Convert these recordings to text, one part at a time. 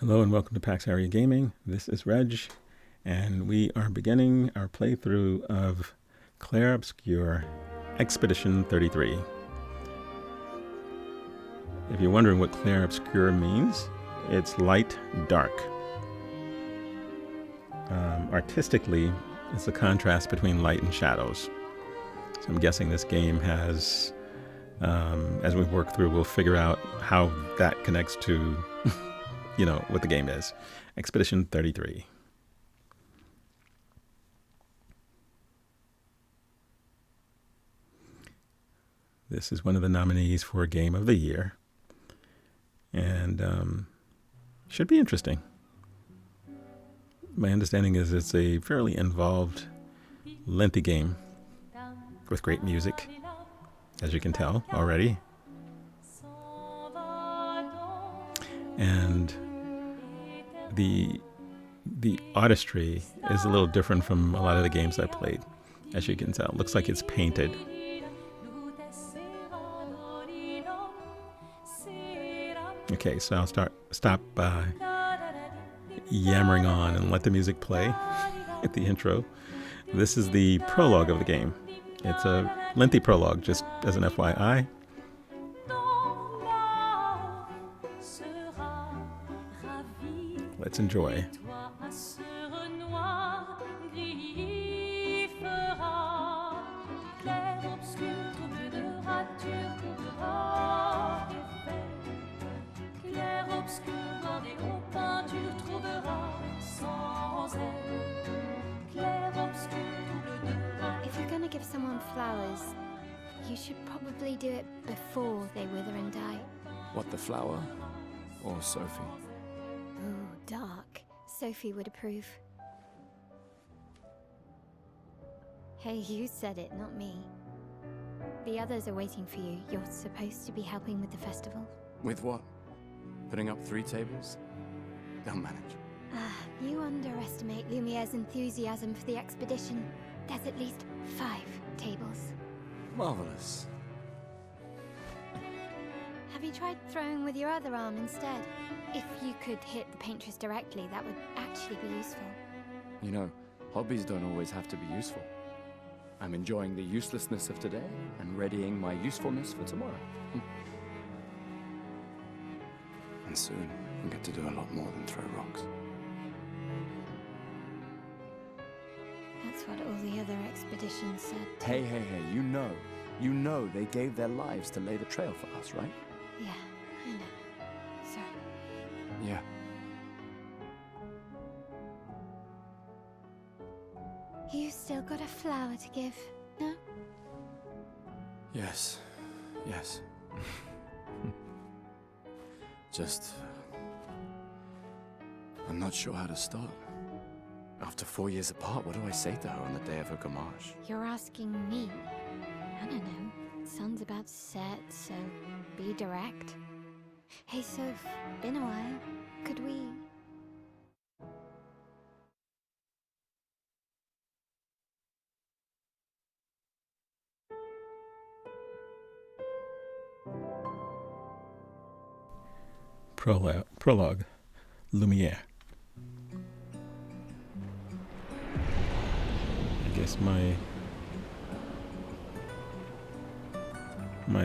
Hello and welcome to PaxAriaGaming. This is Reg, and we are beginning our playthrough of Clair Obscur Expedition 33. If you're wondering what Clair Obscur means, it's light dark. Artistically, it's a contrast between light and shadows. So I'm guessing this game has, as we work through, we'll figure out how that connects to you know, what the game is. Expedition 33. This is one of the nominees for Game of the Year. And should be interesting. My understanding is it's a fairly involved, lengthy game with great music, as you can tell already. And the artistry is a little different from a lot of the games I played, as you can tell. It looks like it's painted. Okay, so I'll stop yammering on and let the music play at the intro. This is the prologue of the game. It's a lengthy prologue, just as an FYI. Let's enjoy. If you're gonna give someone flowers, you should probably do it before they wither and die. What, the flower? Or Sophie? Ooh, dark. Sophie would approve. Hey, you said it, not me. The others are waiting for you. You're supposed to be helping with the festival. With what? Putting up 3 tables? They'll manage. You underestimate Lumiere's enthusiasm for the expedition. There's at least 5 tables. Marvelous. Have you tried throwing with your other arm instead? If you could hit the paintress directly, that would actually be useful. You know, hobbies don't always have to be useful. I'm enjoying the uselessness of today and readying my usefulness for tomorrow. And soon, I'll get to do a lot more than throw rocks. That's what all the other expeditions said. Hey, you know they gave their lives to lay the trail for us, right? Yeah, I know. Sorry. Yeah. You still got a flower to give, no? Yes. Just... I'm not sure how to start. After 4 years apart, what do I say to her on the day of her gommage? You're asking me? I don't know. Sun's about to set, so be direct. Hey, Soph, been a while. Could we... Prologue. Lumiere. I guess my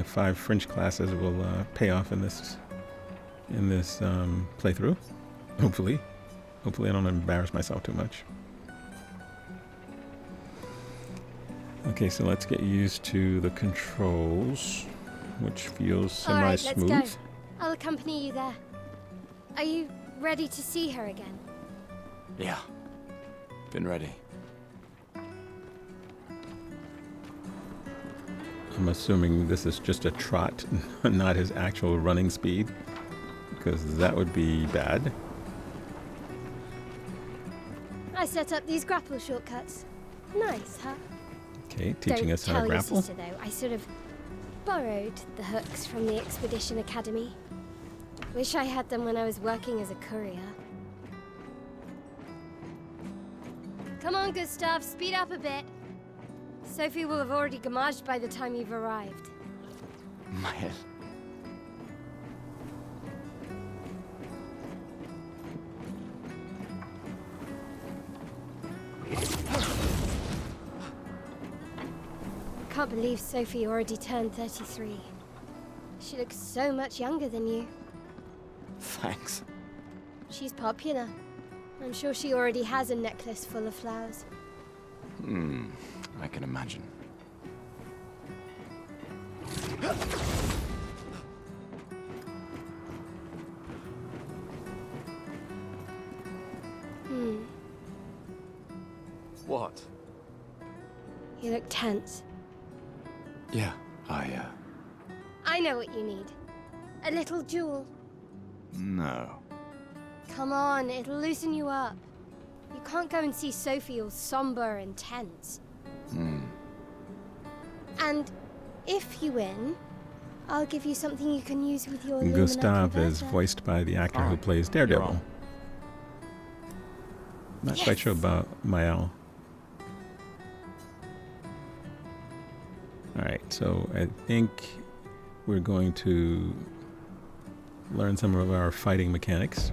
5 French classes will pay off in this playthrough. Hopefully I don't embarrass myself too much. Okay, so let's get used to the controls, which feels semi-smooth. All right, let's go. I'll accompany you there. Are you ready to see her again? Yeah. Been ready. I'm assuming this is just a trot, not his actual running speed, because that would be bad. I set up these grapple shortcuts. Nice, huh? Okay, teaching us how to grapple. Don't tell your sister, though. I sort of borrowed the hooks from the Expedition Academy. Wish I had them when I was working as a courier. Come on, Gustave, speed up a bit. Sophie will have already gommaged by the time you've arrived. My head. can't believe Sophie already turned 33. She looks so much younger than you. Thanks. She's popular. I'm sure she already has a necklace full of flowers. I can imagine. What? You look tense. Yeah, I know what you need. A little jewel. No. Come on, it'll loosen you up. You can't go and see Sophie all somber and tense. And if you win, I'll give you something you can use with your Lumina Gustave is converter. voiced by the actor who plays Daredevil. Not quite sure about Mael. Alright, so I think we're going to learn some of our fighting mechanics.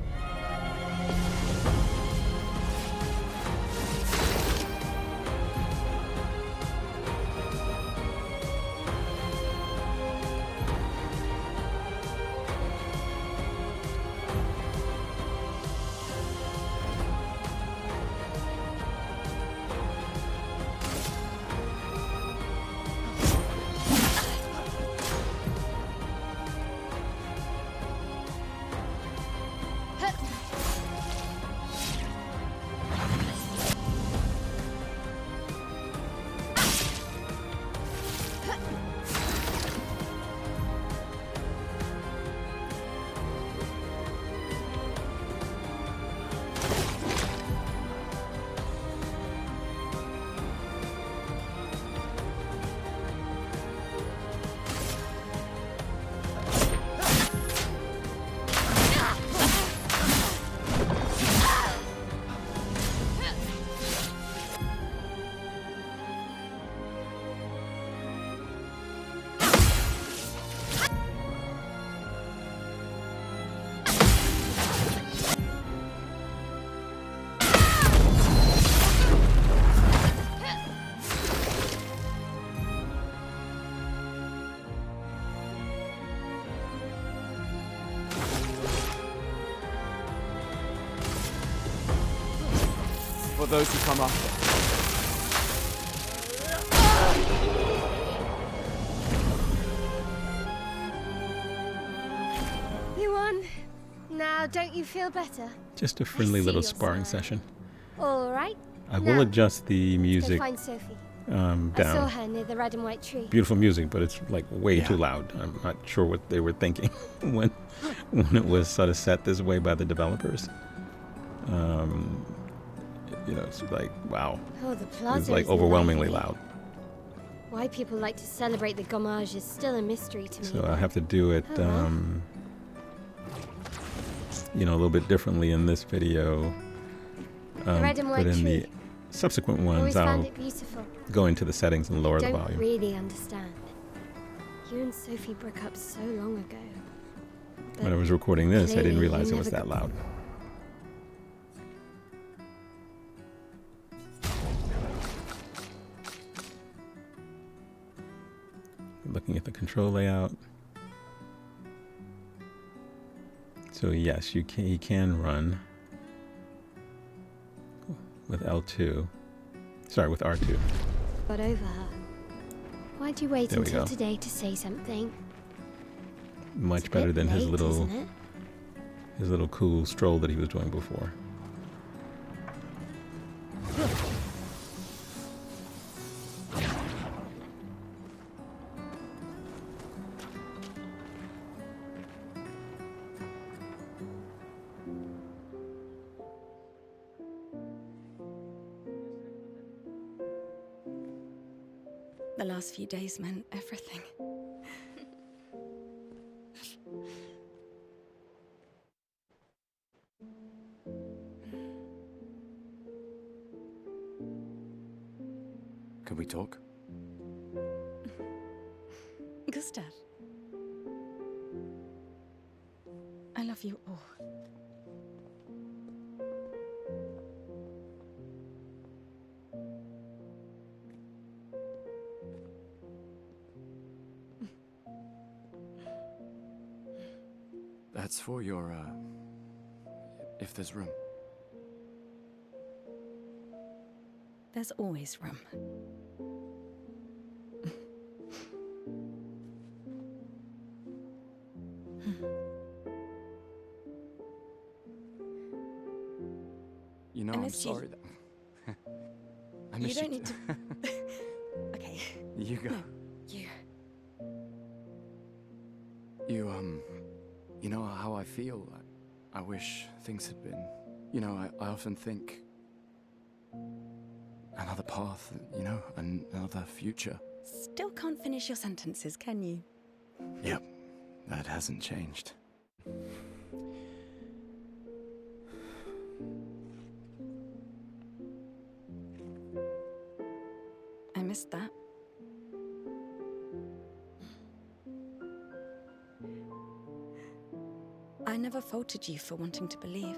For those who come after. You won. Now, don't you feel better? Just a friendly see little your sparring sign. session. All right. I will Now, adjust the Go music find Sophie. down. I saw her near the red and white tree. Beautiful music, but it's like way too loud. I'm not sure what they were thinking when it was sort of set this way by the developers. You know, it's like, wow. Oh, the plaza It's like is overwhelmingly lively. loud. Why people like to celebrate the gommage is still a mystery to me. So I have to do it, Oh, well. you know, a little bit differently in this video. Red and white but in tree. the subsequent Always ones, found I'll it beautiful. go into the settings and lower the Don't volume. really understand. You and Sophie broke up so long ago. When I was recording this, I didn't clearly realize you it was never that got- loud. Looking at the control layout. So yes, he can run with L2. Sorry, with R2. Got over her. Why'd you wait There we until go. today to say something? Much It's a better bit than his late, little isn't it? cool stroll that he was doing before. The last few days meant everything. Can we talk? Gustave. I love you all. That's for your, if there's room. There's always room. You know, I'm sorry that... I miss You don't need to... Okay. You go. No, you. You know how I feel? I wish things had been... You know, I often think... Another path, you know, another future. Still can't finish your sentences, can you? Yep, that hasn't changed. I missed that. I never faulted you for wanting to believe.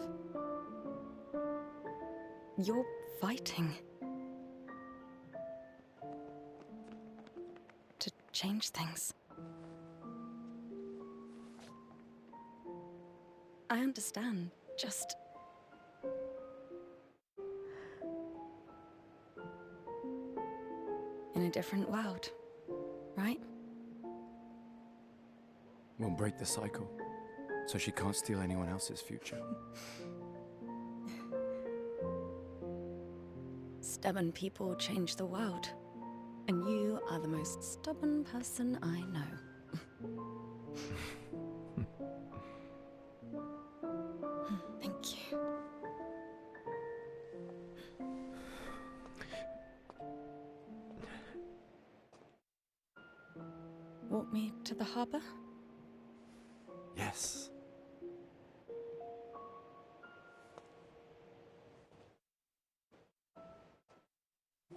You're fighting to change things. I understand, just... in a different world, right? We'll break the cycle, so she can't steal anyone else's future. Stubborn people change the world, and you are the most stubborn person I know. Thank you. Walk me to the harbor? Yes. Okay. So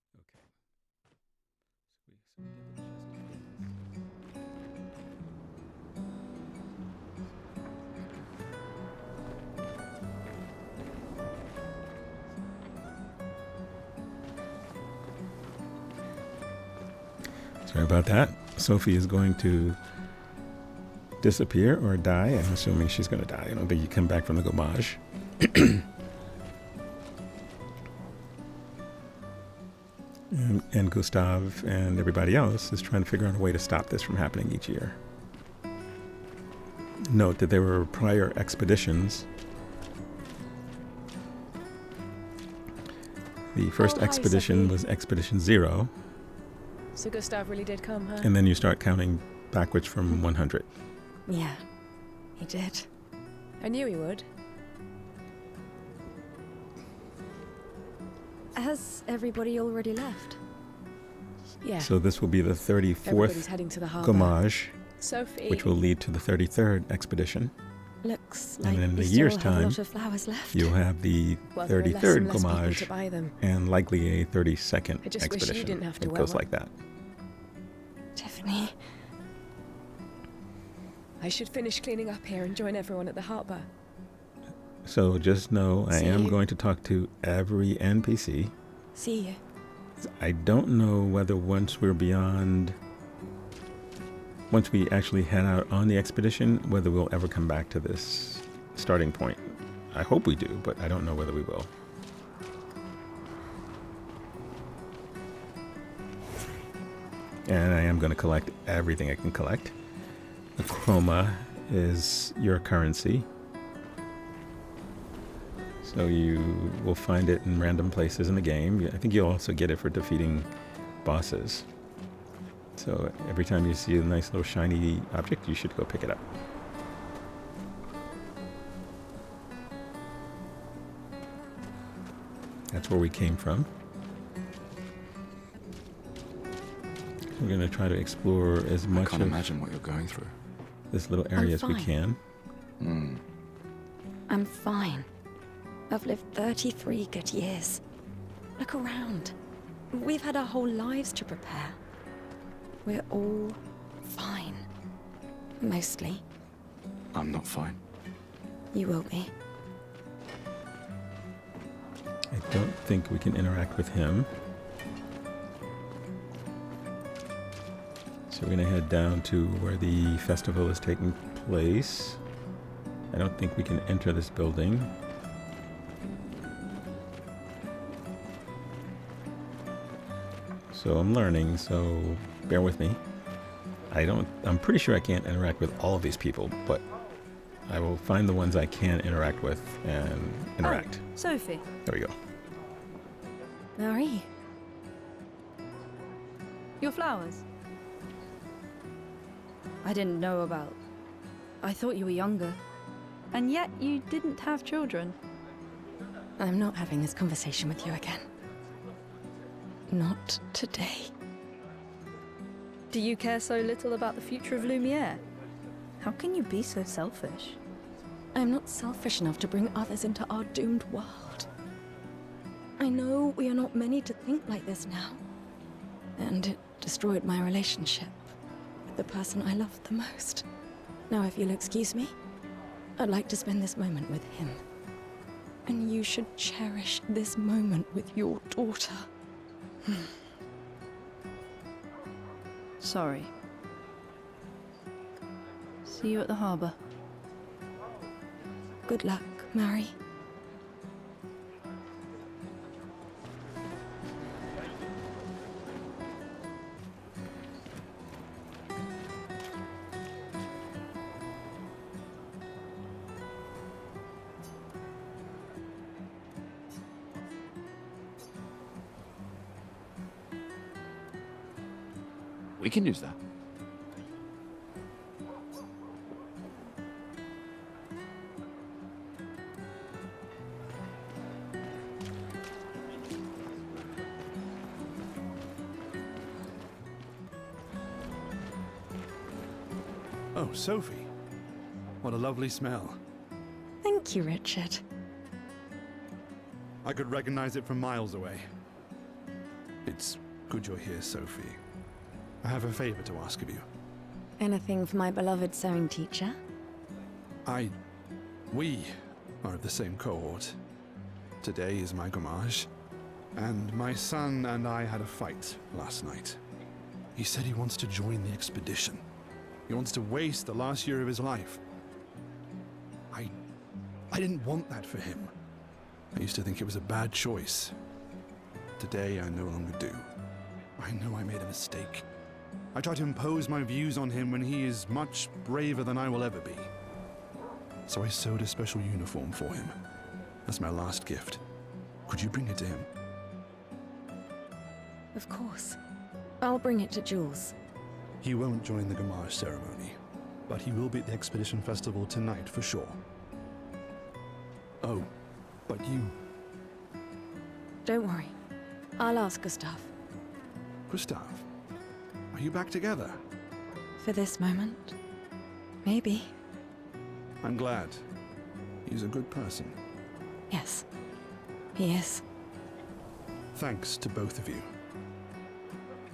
we get the chest of business. Sorry about that. Sophie is going to disappear or die. I'm assuming she's going to die. I don't think you come back from the gommage. And Gustave and everybody else is trying to figure out a way to stop this from happening each year. Note that there were prior expeditions. The first expedition was Expedition 0. So Gustave really did come, huh? And then you start counting backwards from 100. Yeah, he did. I knew he would. Has everybody already left? Yeah. So this will be the Everybody's 34th heading to the harbor. gommage, Sophie. which will lead to the 33rd expedition. Looks And like in we a still year's have time, a lot of flowers left. You'll have the Well, there are less 33rd and less people gommage to buy them. and likely a 32nd I just wish you expedition. didn't have to It wear goes one. like that. Tiffany, I should finish cleaning up here and join everyone at the harbor. So just know I See am you. going to talk to every NPC. see you. I don't know whether once we actually head out on the expedition, whether we'll ever come back to this starting point. I hope we do, but I don't know whether we will. And I am going to collect everything I can collect. The chroma is your currency. So you will find it in random places in the game. I think you'll also get it for defeating bosses. So every time you see a nice little shiny object, you should go pick it up. That's where we came from. We're going to try to explore as I much can't of imagine what you're going through. this little area as we fine. can. I'm fine. I've lived 33 good years. Look around. We've had our whole lives to prepare. We're all fine. Mostly. I'm not fine. You will be. I don't think we can interact with him. So we're gonna head down to where the festival is taking place. I don't think we can enter this building. So I'm learning, so bear with me. I'm pretty sure I can't interact with all of these people, but I will find the ones I can interact with and interact. Oh, Sophie. There we go. Marie, Your flowers. I didn't know about. I thought you were younger. And yet you didn't have children. I'm not having this conversation with you again. Not today. Do you care so little about the future of Lumiere? How can you be so selfish? I'm not selfish enough to bring others into our doomed world. I know we are not many to think like this now. And it destroyed my relationship with the person I loved the most. Now, if you'll excuse me, I'd like to spend this moment with him. And you should cherish this moment with your daughter. Sorry. See you at the harbour. Good luck, Mary. We can use that. Oh, Sophie. What a lovely smell. Thank you, Richard. I could recognize it from miles away. It's good you're here, Sophie. I have a favor to ask of you. Anything for my beloved sewing teacher? We are of the same cohort. Today is my gommage, and my son and I had a fight last night. He said he wants to join the expedition. He wants to waste the last year of his life. I didn't want that for him. I used to think it was a bad choice. Today I no longer do. I know I made a mistake. I tried to impose my views on him when he is much braver than I will ever be. So I sewed a special uniform for him. That's my last gift. Could you bring it to him? Of course. I'll bring it to Jules. He won't join the gommage ceremony, but he will be at the Expedition Festival tonight for sure. Oh, but you... Don't worry. I'll ask Gustave. Gustave, are you back together? For this moment. Maybe. I'm glad. He's a good person. Yes. He is. Thanks to both of you.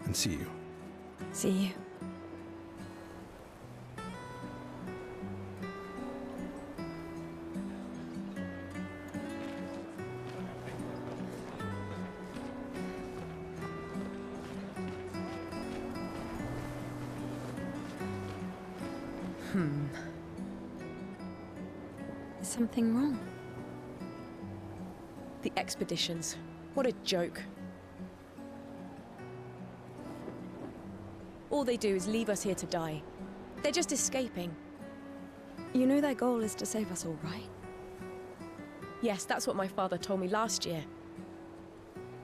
And see you. See you. Is something wrong? The expeditions. What a joke. All they do is leave us here to die. They're just escaping. You know their goal is to save us all, right? Yes, that's what my father told me last year.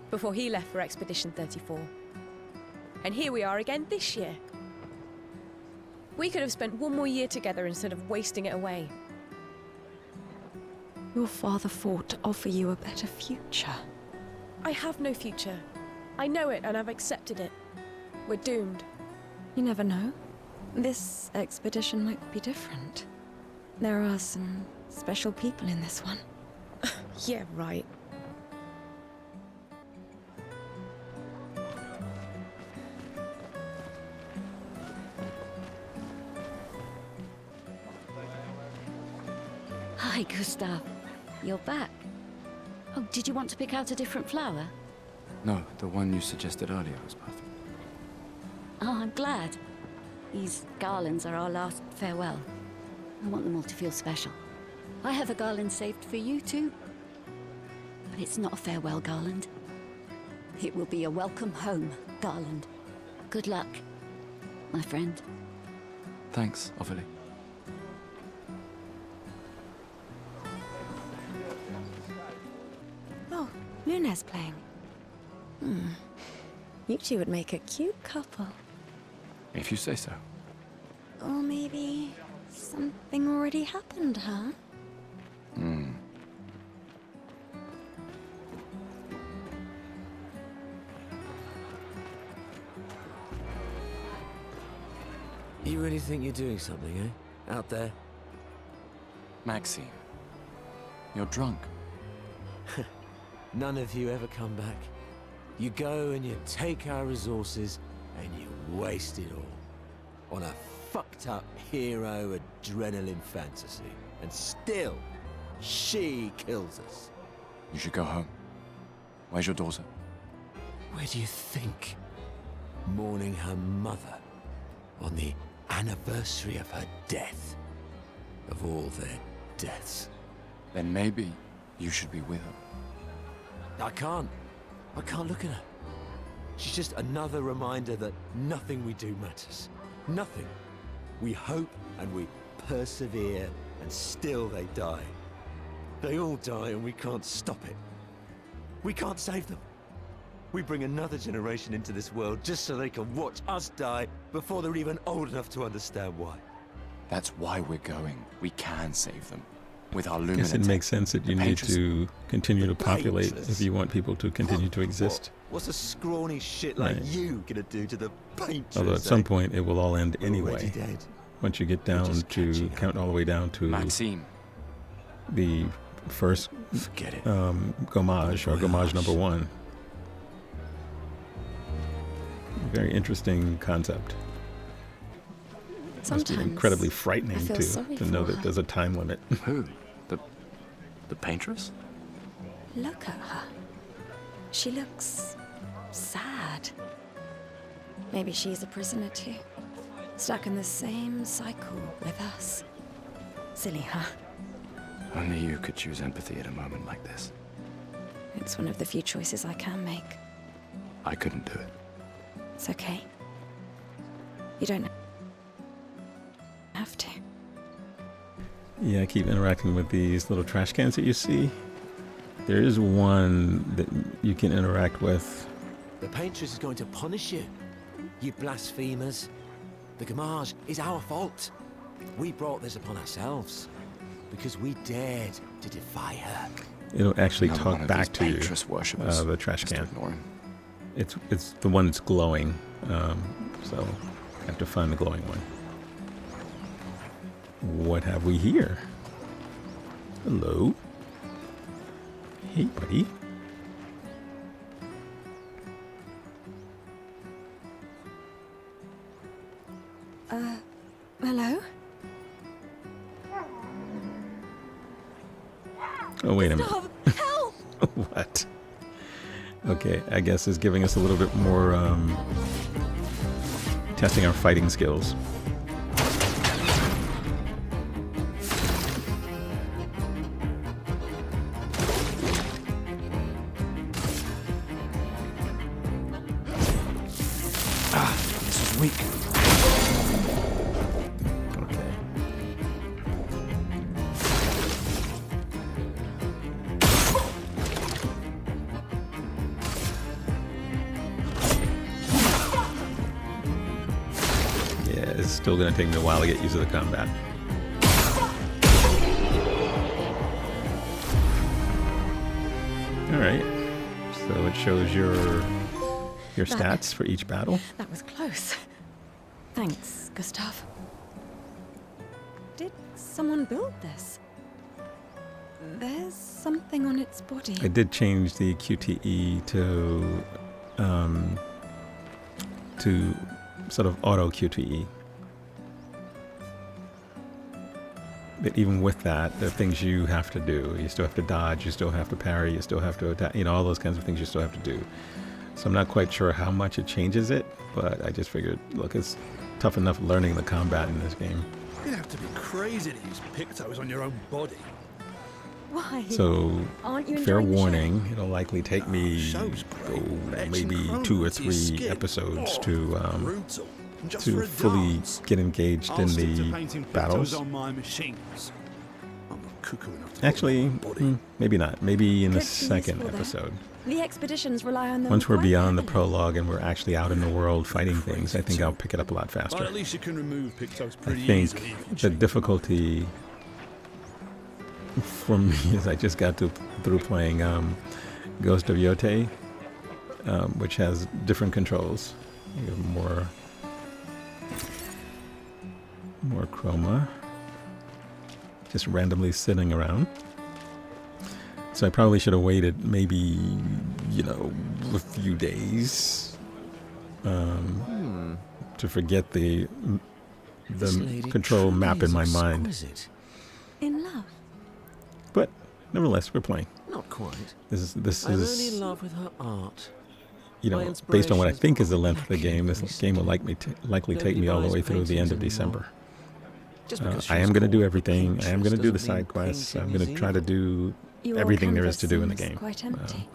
Before he left for Expedition 34. And here we are again this year. We could have spent one more year together instead of wasting it away. Your father fought to offer you a better future. I have no future. I know it and I've accepted it. We're doomed. You never know. This expedition might be different. There are some special people in this one. Yeah, right. Hi, Gustave. You're back. Oh, did you want to pick out a different flower? No, the one you suggested earlier was perfect. Oh, I'm glad. These garlands are our last farewell. I want them all to feel special. I have a garland saved for you too. But it's not a farewell garland. It will be a welcome home garland. Good luck, my friend. Thanks, Ophelia. Oh, Luna's playing. You two would make a cute couple. If you say so. Or maybe something already happened, huh? You really think you're doing something, eh? Out there? Maxine, you're drunk. None of you ever come back. You go and you take our resources and you waste it all on a fucked up hero adrenaline fantasy. And still, she kills us. You should go home. Where's your daughter? Where do you think? Mourning her mother on the anniversary of her death. Of all their deaths. Then maybe you should be with her. I can't look at her. She's just another reminder that nothing we do matters. Nothing. We hope and we persevere, and still they die. They all die and we can't stop it. We can't save them. We bring another generation into this world just so they can watch us die before they're even old enough to understand why. That's why we're going. We can save them. With our I luminance. guess it makes sense that you need to continue to populate if you want people to continue to exist. What's a scrawny shit like you gonna do to the paintress? Although at some point it will all end Already anyway. dead. Once you get down to count all the way down to Maxime. the first Forget it. gommage, or gommage number 1. Very interesting concept. Must be Sometimes incredibly I frightening feel sorry to know for that her. there's a time limit. Who? The paintress? Look at her. She looks sad. Maybe she's a prisoner too. Stuck in the same cycle with us. Silly, huh? Only you could choose empathy at a moment like this. It's one of the few choices I can make. I couldn't do it. It's okay. You don't have to. Yeah, keep interacting with these little trash cans that you see. There is one that you can interact with. The paintress is going to punish you. You blasphemers. The gommage is our fault. We brought this upon ourselves. Because we dared to defy her. It'll actually Another one talk of back these to you, paintress worshippers. the trash Just can. ignore him. It's the one that's glowing, so I have to find the glowing one. What have we here? Hello. Hey, buddy. Hello? Oh, wait a minute. Stop! Help! What? Okay, I guess it's giving us a little bit more, testing our fighting skills. This is weak. Okay. Yeah, it's still going to take me a while to get used to the combat. Alright, so it shows your stats for each battle. That was close. Thanks, Gustave. Did someone build this? There's something on its body. I did change the QTE to sort of auto QTE. But even with that, there are things you have to do. You still have to dodge, you still have to parry, you still have to attack, all those kinds of things you still have to do. So I'm not quite sure how much it changes it, but I just figured, look, it's tough enough learning the combat in this game. You'd have to be crazy to use pictos on your own body. Why? So, Aren't you fair enjoying the show? warning, it'll likely take me show's great. maybe Etching 2 or chroma to your 3 skin. episodes Oh, to brutal. And just for a fully dance. get engaged I'll in stick to the painting battles. pictos on my machines. I'm not cuckoo enough to Actually, put it on my body. maybe not. Maybe in the Could be second useful, though. episode. The expeditions rely on them. Once we're quite beyond the heavily. prologue and we're actually out in the world fighting things, I think I'll pick it up a lot But faster. at least you can remove pictos I pretty think easily. if you the choose. difficulty for me is I just got through playing Ghost of Yote, which has different controls. You have more chroma, just randomly sitting around. So I probably should have waited maybe, a few days to forget the control map in my mind. In love. But nevertheless, we're playing. Not quite. This I'm only in is love with her art. based on what I think is the length of the game. This game will likely take me all the way through the end of December. I am going to do everything. I am going to do the side quests. I'm going to try to do Your everything there is canvas to do in the seems game. Quite empty.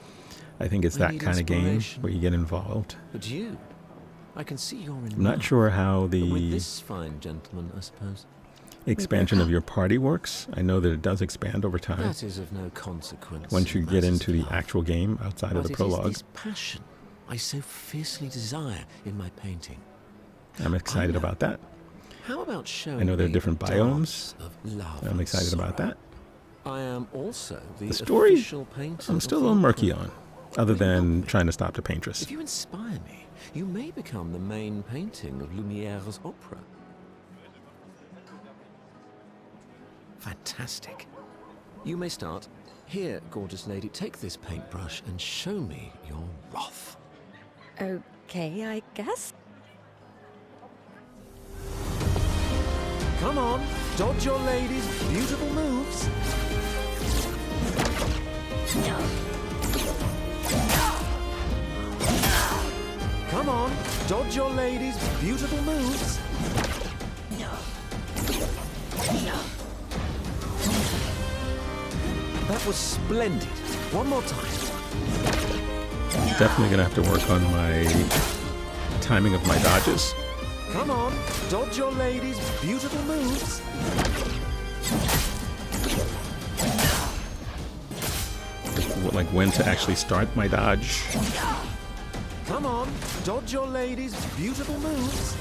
I think it's I that need kind of game inspiration. where you get involved. But you, I can see you're in I'm not love. sure how But with the this fine gentleman, I suppose. expansion of your party works. I know that it does expand over time. That is of no consequence. Once you in get matters into of the love. actual game outside of But the it is prologue, this passion I so fiercely desire in my painting. I'm excited about that. How about showing I know there are me different the biomes. dance of love I'm and excited about sorrow? that. I am also the story, official painter I'm of still a the little murky opera. on, other Will you help than me? trying to stop the paintress. If you inspire me, you may become the main painting of Lumiere's opera. Fantastic. You may start. Here, gorgeous lady, take this paintbrush and show me your wrath. Okay, I guess. Come on, dodge your lady's beautiful moves. Come on, dodge your lady's beautiful moves. That was splendid. One more time. Definitely gonna have to work on my timing of my dodges. Come on, dodge your lady's beautiful moves. Like when to actually start my dodge. Come on, dodge your lady's beautiful moves.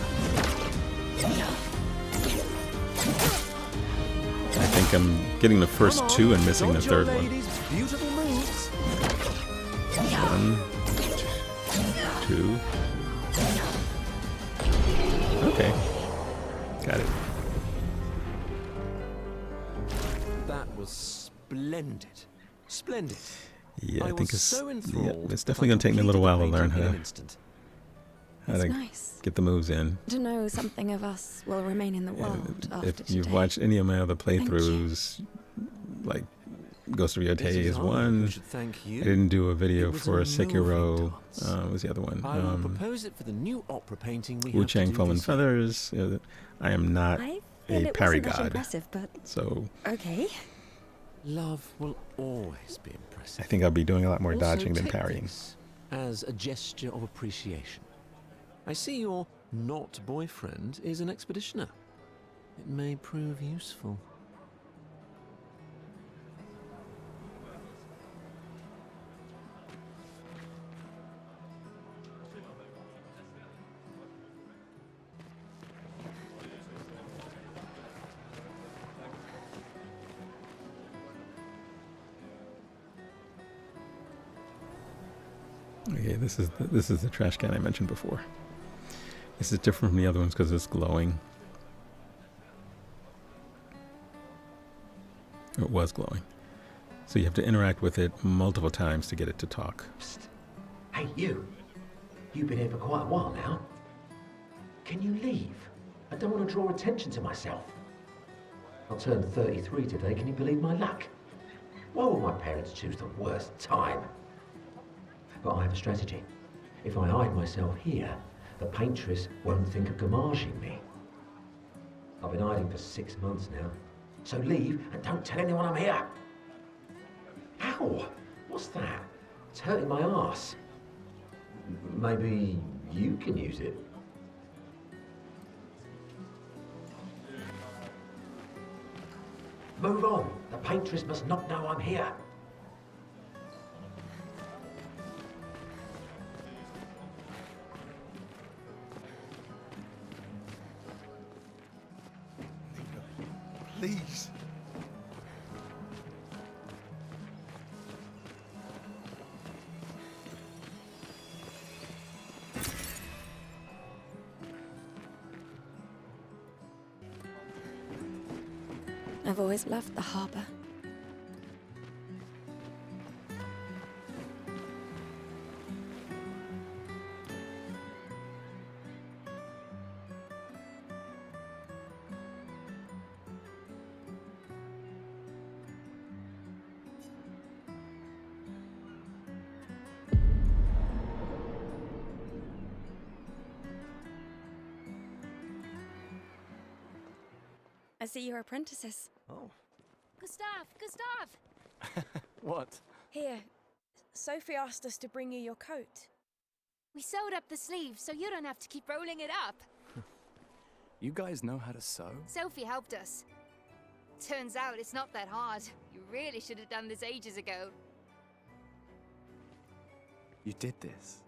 I think I'm getting the first Come on, two and missing the dodge your third one. lady's beautiful moves. 1, 2. Okay. Got it. That was splendid. Splendid. Yeah, I was think it's so yeah, enthralled it's that definitely I gonna take me a little while to completed learn the painting in how an to instant. It's nice get the moves in. to know something of us will remain in the world after If today. you've watched any of my other Thank you. playthroughs, like Ghost of Yote It is I who one. should thank you. I didn't do a video It was for a Sekiro. moving dance. What was the other one? I will propose it for the new opera painting we Wu have to Chang do Fallen this year. Feathers. I am not I a feel it parry wasn't that god, impressive, but so okay. Love will always be impressive. I think I'll be doing a lot more Also, dodging than take parrying. this as a gesture of appreciation. I see your not boyfriend is an expeditioner. It may prove useful. Okay, this is the trash can I mentioned before. This is different from the other ones because it's glowing. It was glowing. So you have to interact with it multiple times to get it to talk. Psst. Hey, you. You've been here for quite a while now. Can you leave? I don't want to draw attention to myself. I'll turn 33 today, can you believe my luck? Why would my parents choose the worst time? But I have a strategy. If I hide myself here, the paintress won't think of gommaging me. I've been hiding for 6 months now. So leave and don't tell anyone I'm here. Ow! What's that? It's hurting my arse. Maybe you can use it. Move on. The paintress must not know I'm here. Please. I've always loved the harbor. I see you're apprentices. Oh. Gustave! Gustave! What? Here. Sophie asked us to bring you your coat. We sewed up the sleeves so you don't have to keep rolling it up. You guys know how to sew? Sophie helped us. Turns out it's not that hard. You really should have done this ages ago. You did this?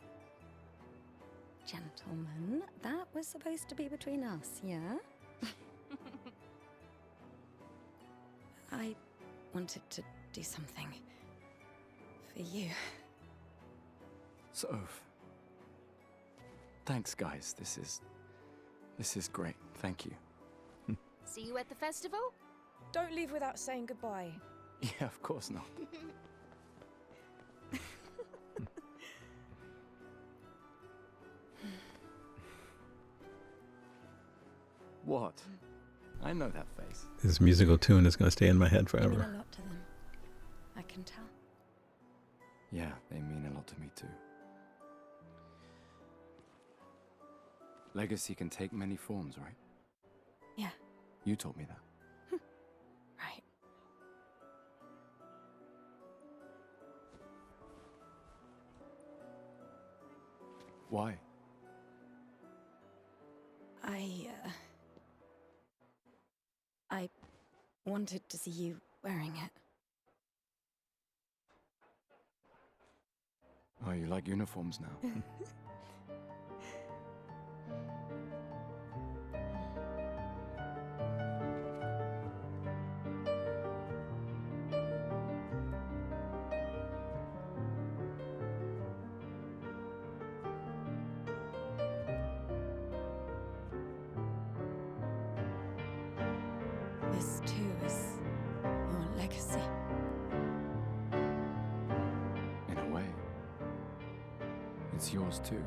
Gentlemen, that was supposed to be between us, yeah? I wanted to do something for you. Soph. Thanks, guys. This is great. Thank you. See you at the festival? Don't leave without saying goodbye. Yeah, of course not. What? I know that face. This musical tune is going to stay in my head You mean forever. a lot to them. I can tell. Yeah, they mean a lot to me too. Legacy can take many forms, right? Yeah. You told me that. Right. Why? I wanted to see you wearing it. Oh, you like uniforms now? This too is your legacy. In a way. It's yours too.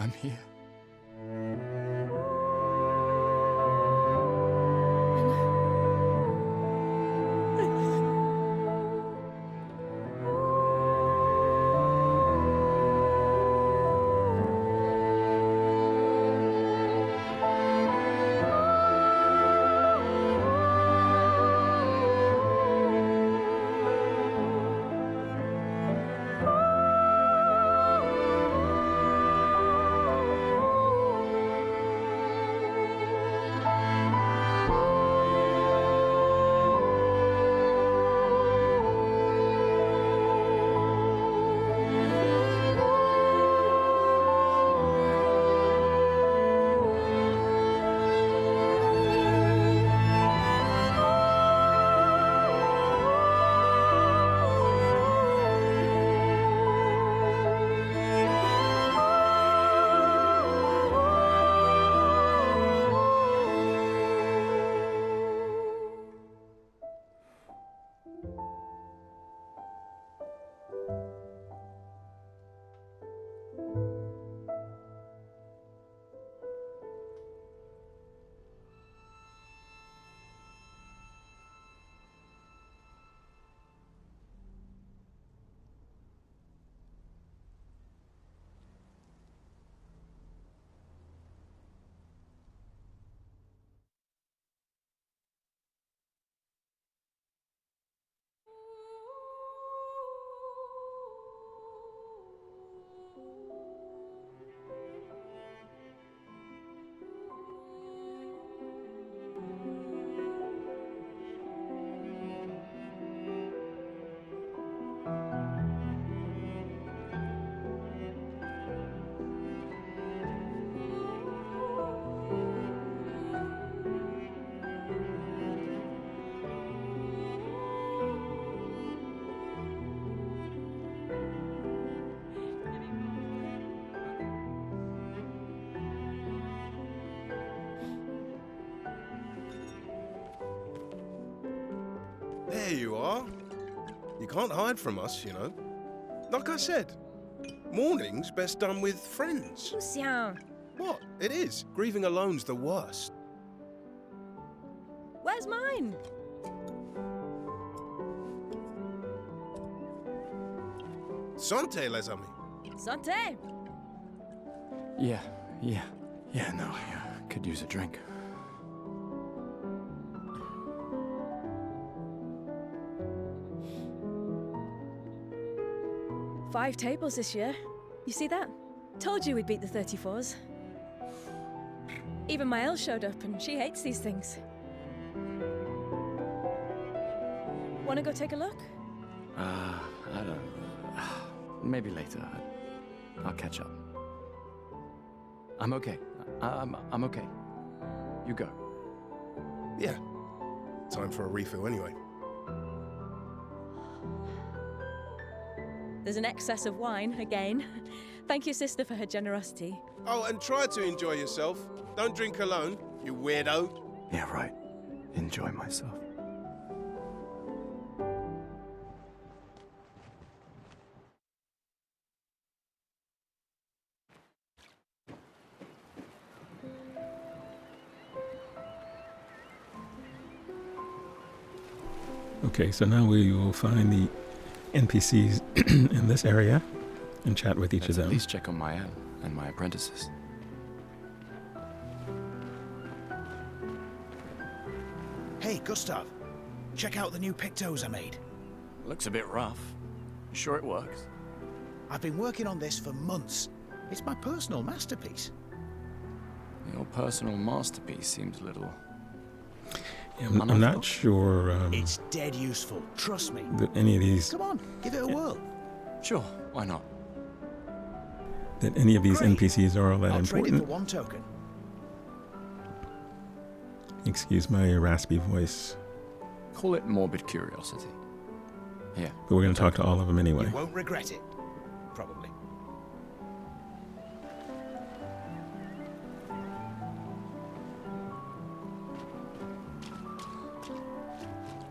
I'm here. There you are. You can't hide from us, you know. Like I said, mourning's best done with friends. Lucien, What? It is. Grieving alone's the worst. where's mine? Santé, les amis. Santé! Yeah, no, I could use a drink. Five tables this year. You see that? Told you we'd beat the 34s. Even my Elle showed up, and she hates these things. Wanna go take a look? I don't... Maybe later. I'll catch up. I'm okay. I'm okay. You go. Yeah. Time for a refill anyway. There's an excess of wine, again. Thank you, sister, for her generosity. Oh, and try to enjoy yourself. Don't drink alone, you weirdo. Yeah, right. Enjoy myself. Okay, so now we will find the NPCs in this area and chat with each of them. At least check on my Elle and my apprentices. Hey, Gustave. Check out the new pictos I made. Looks a bit rough. You sure it works? I've been working on this for months. It's my personal masterpiece. Your personal masterpiece seems a little... Yeah, I'm not sure it's dead useful, trust me. that any of these... Come on, give it a whirl. Sure, why not? That any of these Great. NPCs are all that I'll trade it important. for 1 token. Excuse my raspy voice. Call it morbid curiosity. Yeah. But we're going to talk to all of them anyway. You won't regret it. Probably.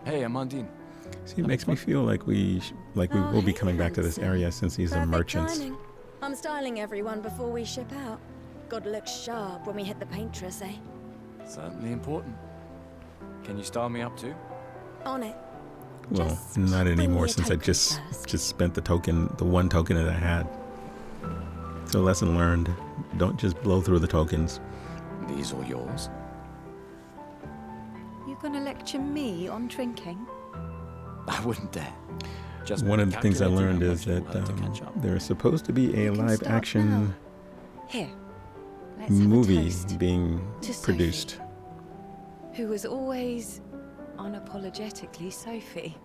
Hey, Amandine. See, it makes me feel like we will be coming back to this area since these are merchants. Timing. I'm styling everyone before we ship out. Gotta look sharp when we hit the paintress, eh? Certainly important. Can you style me up too? On it. Well, Just not bring me anymore a since I token just first. spent the one token that I had. So lesson learned, don't just blow through the tokens. These are yours. You gonna lecture me on drinking? I wouldn't dare. Just One of the things I calculating learned how is much that you'll have to catch up. there is supposed to be a You can live start action now. Here, let's have a movie toast being to Sophie, produced. who was always unapologetically Sophie.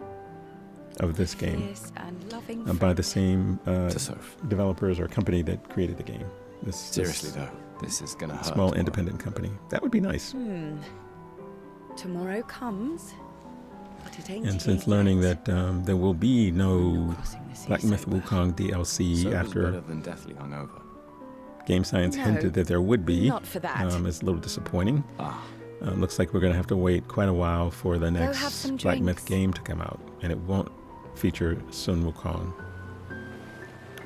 Of this game Fierce and loving by the same To Soph. developers or company that created the game. Seriously though, this is gonna hurt. small tomorrow. independent company. That would be nice. Tomorrow comes, but it ain't And since here learning yet. that there will be no Crossing the sea Black Myth sober. Wukong DLC Sober's after better than deathly hungover. Game Science No, hinted that there would be, not for that. is a little disappointing. Ah, Looks like we're going to have to wait quite a while for the have next some Black Myth drinks. game to come out, and it won't feature Sun Wukong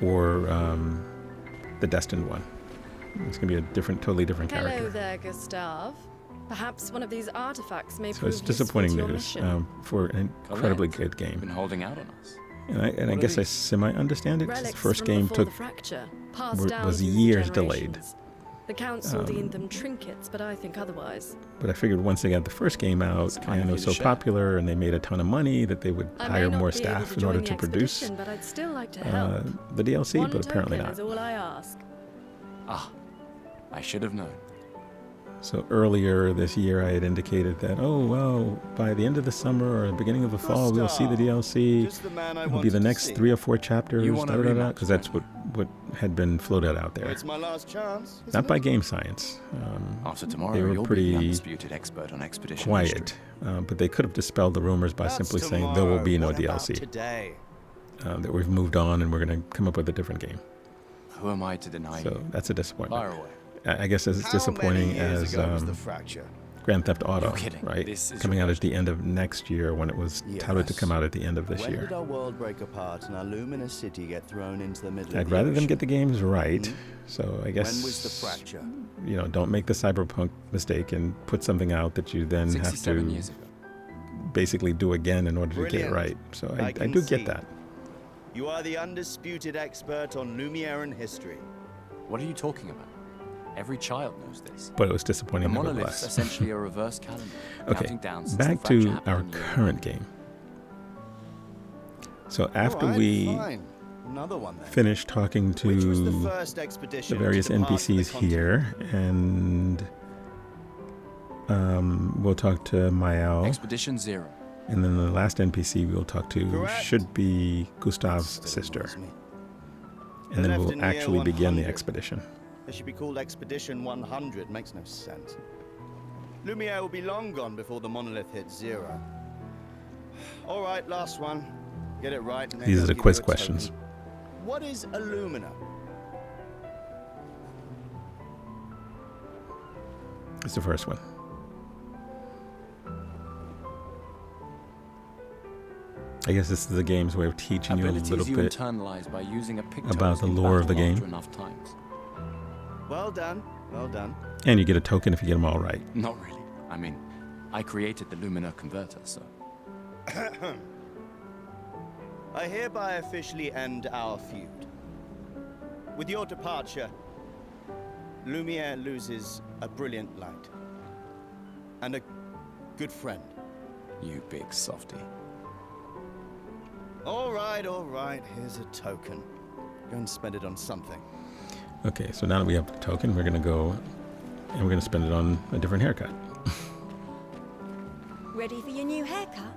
or the Destined one. It's going to be a totally different Hello character. there, Gustave. Perhaps one of these artifacts may So prove it's disappointing useful to your news mission. for an incredibly Correct. good game. been holding out on us. And I What are guess I these? semi-understand it. 'Cause the Relics first from game before took the fracture, passed was down through the years delayed. generations. The council deemed them trinkets, but I think otherwise. But I figured once they got the first game out It's kind and of it you was to so share. popular and they made a ton of money that they would I hire may not more be able staff to in join order the to produce expedition, but I'd still like to help. the DLC, One but apparently token not. is all I ask. Ah, I should have known. So earlier this year I had indicated that, oh, well, by the end of the summer or the beginning of the fall, we'll see the DLC. Just the man I It'll be wanted the to next see. 3 or 4 chapters, You want a rematch, because that's don't what had been floated out there. It's my last chance. Not by Game Science. After They tomorrow, were you'll be pretty the undisputed expert on expedition quiet, but they could have dispelled the rumors by That's simply saying there will be no tomorrow. What about DLC. today? That we've moved on and we're going to come up with a different game. history. Who am I to deny So you? that's a disappointment. Fire away. I guess it's How disappointing many years as ago was the fracture? Grand Theft Auto, You're kidding. right? This is Coming your out at the end of next year when it was touted to Yes. come out at the end of this When year. did our world break apart and our luminous city get thrown into the middle of I'd the rather them ocean? get the games right, so I guess When was the fracture? don't make the cyberpunk mistake and put something out that you then have 67 to years ago. basically do again in order to get it Brilliant. right. So I can do see. get that. You are the undisputed expert on Lumieran history. What are you talking about? Every child knows this. But it was The disappointing monolith's nevertheless. essentially a reverse calendar. Okay, counting down since back the fracture to happened our in year current game. So after All right, we fine. Another one then. finish talking Which was the to first the expedition various to depart the NPCs continent? here and we'll talk to Mael. Expedition 0. And then the last NPC we'll talk to Correct. should be Gustave's sister. And then we'll actually begin the expedition. It should be called Expedition 100. Makes no sense. Lumiere will be long gone before the monolith hits 0. All right, last one. Get it right. And These are the quiz questions. What is Illumina? It's the first one. I guess this is the game's way of teaching you a little bit internalize by using a picture about the lore of the game. Enough times. Well done. Well done. And you get a token if you get them all right. Not really. I mean, I created the Lumina converter, so... I hereby officially end our feud. With your departure, Lumiere loses a brilliant light. And a good friend. You big softy. All right. Here's a token. Go and spend it on something. Okay, so now that we have the token, we're going to go and we're going to spend it on a different haircut. Ready for your new haircut?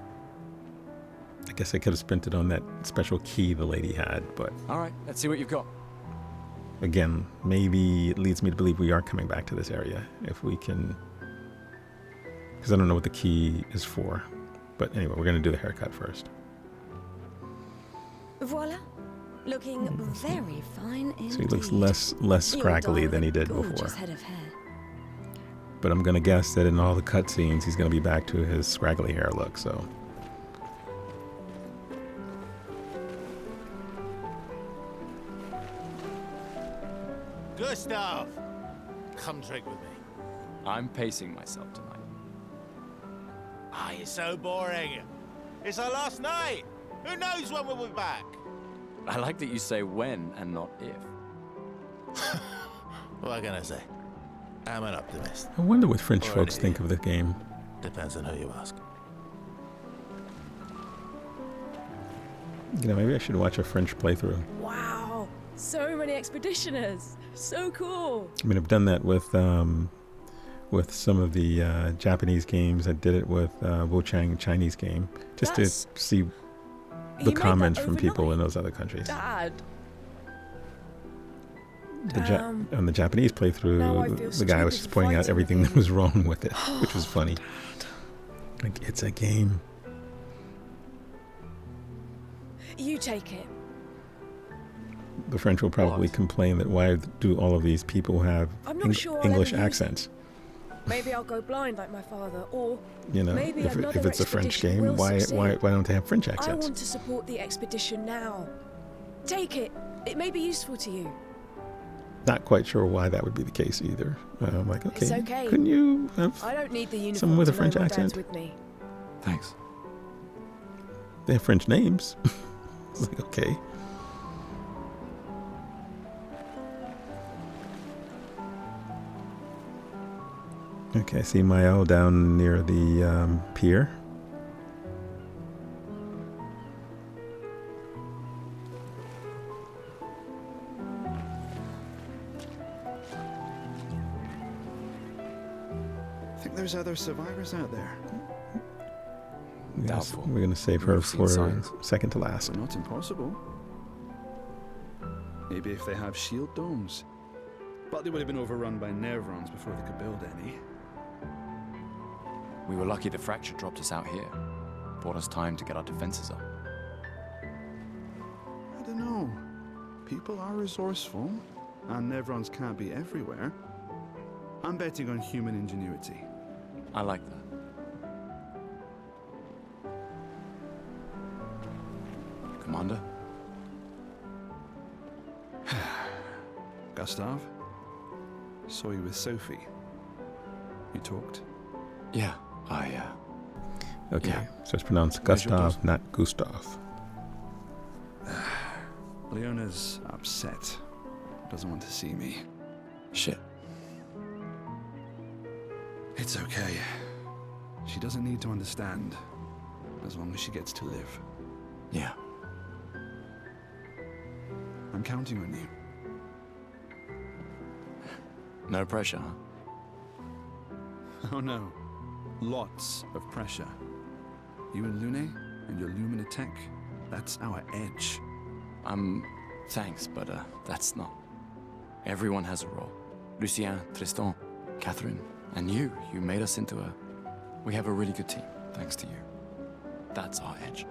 I guess I could have spent it on that special key the lady had, but... All right, let's see what you've got. Again, maybe it leads me to believe we are coming back to this area, if we can... Because I don't know what the key is for. But anyway, we're going to do the haircut first. Voila. Looking very fine indeed. So he looks less scraggly than he did before. Head of hair. But I'm going to guess that in all the cutscenes, he's going to be back to his scraggly hair look, so... Gustave! Come drink with me. I'm pacing myself tonight. Ah, you're so boring. It's our last night. Who knows when we'll be back? I like that you say when and not if. What am I gonna say? I'm an optimist. I wonder what French Or folks an think of the game. Depends on who you ask. You know, maybe I should watch a French playthrough. Wow, so many expeditioners. So cool. I mean, I've done that with some of the Japanese games. I did it with Wuchang Chinese game, just to see the comments from people in those other countries. Dad. On the Japanese playthrough, the guy was just pointing out everything that was wrong with it, which was funny. Like, it's a game. You take it. The French will probably complain that why do all of these people have English accents? Maybe I'll go blind like my father, or you know, maybe if it's a French game, why don't they have French accents? I want to support the expedition now. Take it. It may be useful to you. Not quite sure why that would be the case either. I'm like, okay, It's okay. couldn't you have I don't need the uniform someone with a to know French my dad's accent? with me. Thanks. They have French names. It's like, okay. Okay, I see Mael down near the pier. I think there's other survivors out there. Yes, we're going to save her for second to last. But not impossible. Maybe if they have shield domes. But they would have been overrun by Nevrons before they could build any. We were lucky the fracture dropped us out here. Bought us time to get our defenses up. I don't know. People are resourceful, and Nevrons can't be everywhere. I'm betting on human ingenuity. I like that. Commander? Gustave? Saw you with Sophie. You talked? Yeah, Okay, yeah. so it's pronounced Gustave, not Gustave. Leona's upset. Doesn't want to see me. Shit. It's okay. She doesn't need to understand, as long as she gets to live. Yeah. I'm counting on you. No pressure, huh? Oh no. Lots of pressure. You and Lune and your Lumina tech, that's our edge. Thanks, but that's not. Everyone has a role. Lucien, Tristan, Catherine, and you. You made us into a... We have a really good team, thanks to you. That's our edge.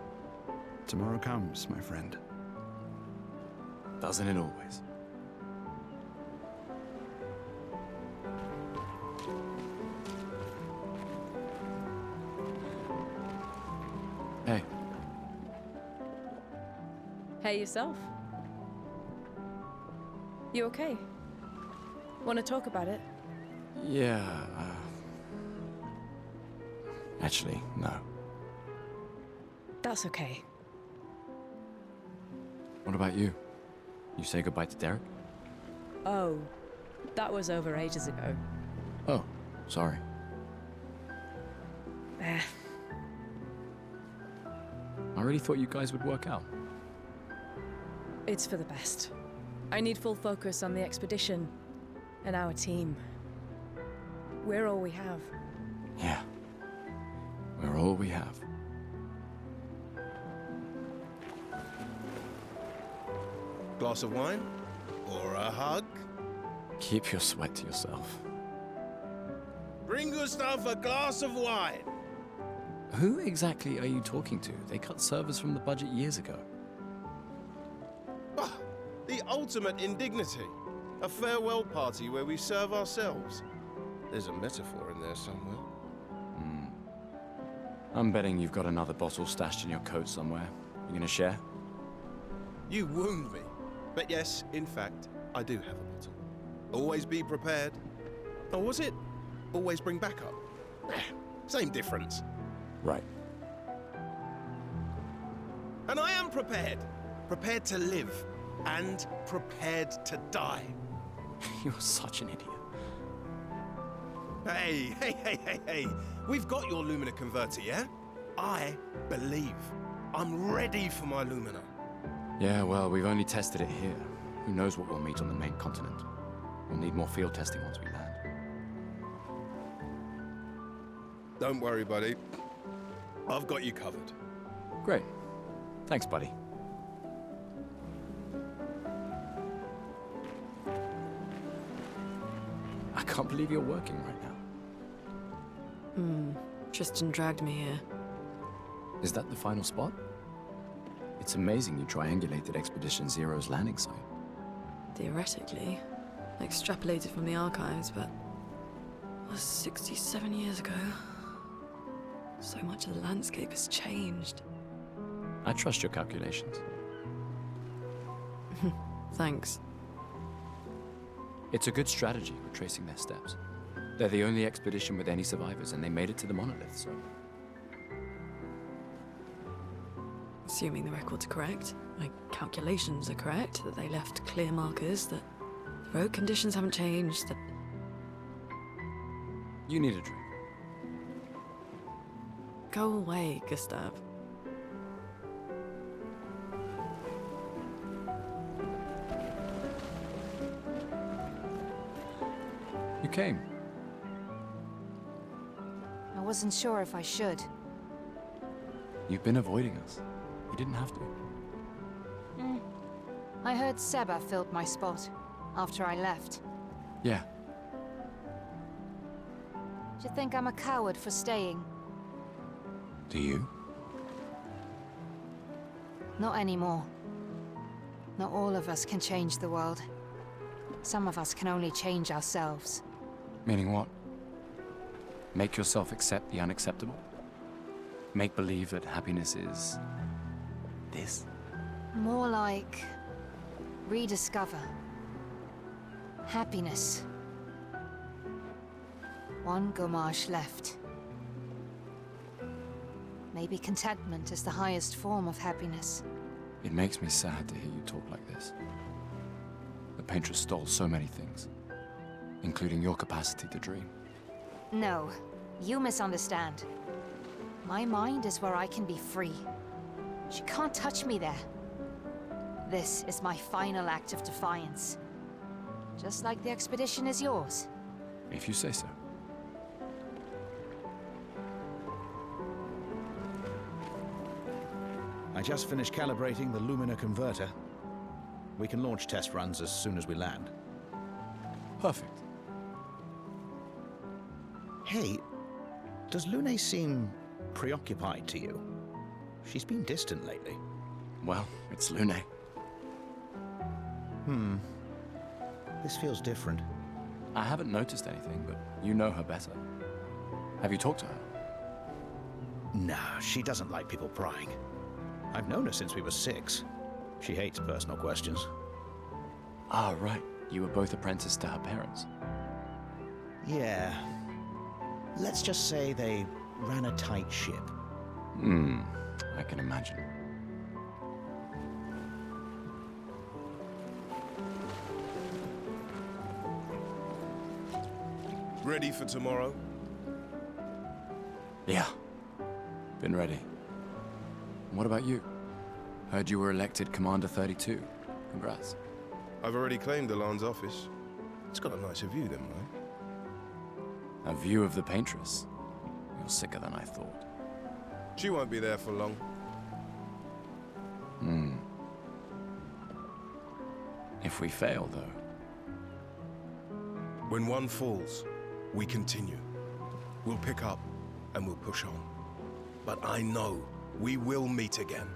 Tomorrow comes, my friend. Doesn't it always? Hey. Hey yourself. You okay? Want to talk about it? Yeah, actually, no. That's okay. What about you? You say goodbye to Derek? Oh, that was over ages ago. Oh, sorry. I really thought you guys would work out. It's for the best. I need full focus on the expedition and our team. We're all we have. Yeah. We're all we have. Glass of wine? Or a hug? Keep your sweat to yourself. Bring Gustave a glass of wine! Who exactly are you talking to? They cut servers from the budget years ago. Ah, the ultimate indignity. A farewell party where we serve ourselves. There's a metaphor in there somewhere. I'm betting you've got another bottle stashed in your coat somewhere. You gonna share? You wound me. But yes, in fact, I do have a bottle. Always be prepared. Or was it always bring backup? Same difference. Right. And I am prepared. Prepared to live. And prepared to die. You're such an idiot. Hey. We've got your Lumina converter, yeah? I believe. I'm ready for my Lumina. Yeah, well, we've only tested it here. Who knows what we'll meet on the main continent? We'll need more field testing once we land. Don't worry, buddy. I've got you covered. Great. Thanks, buddy. I can't believe you're working right now. Tristan dragged me here. Is that the final spot? It's amazing you triangulated Expedition Zero's landing site. Theoretically. Extrapolated from the archives, but... That was 67 years ago. So much of the landscape has changed. I trust your calculations. Thanks. It's a good strategy, retracing their steps. They're the only expedition with any survivors, and they made it to the monolith, so... Assuming the records are correct, my calculations are correct, that they left clear markers, that the road conditions haven't changed, that... You need a drink. Go away, Gustave. You came. I wasn't sure if I should. You've been avoiding us. You didn't have to. I heard Seba filled my spot after I left. Yeah. Do you think I'm a coward for staying? Do you? Not anymore. Not all of us can change the world. Some of us can only change ourselves. Meaning what? Make yourself accept the unacceptable? Make believe that happiness is... this? More like... rediscover. Happiness. One gommage left. Maybe contentment is the highest form of happiness. It makes me sad to hear you talk like this. The painter stole so many things, including your capacity to dream. No, you misunderstand. My mind is where I can be free. She can't touch me there. This is my final act of defiance. Just like the expedition is yours. If you say so. I just finished calibrating the Lumina converter. We can launch test runs as soon as we land. Perfect. Hey, does Lune seem preoccupied to you? She's been distant lately. Well, it's Lune. This feels different. I haven't noticed anything, but you know her better. Have you talked to her? Nah, she doesn't like people prying. I've known her since we were 6. She hates personal questions. Ah, right. You were both apprenticed to her parents. Yeah. Let's just say they ran a tight ship. I can imagine. Ready for tomorrow? Yeah. Been ready. What about you? Heard you were elected Commander 32. Congrats. I've already claimed Alan's office. It's got a nicer view than mine. A view of the Paintress. You're sicker than I thought. She won't be there for long. If we fail, though. When one falls, we continue. We'll pick up and we'll push on. But I know we will meet again.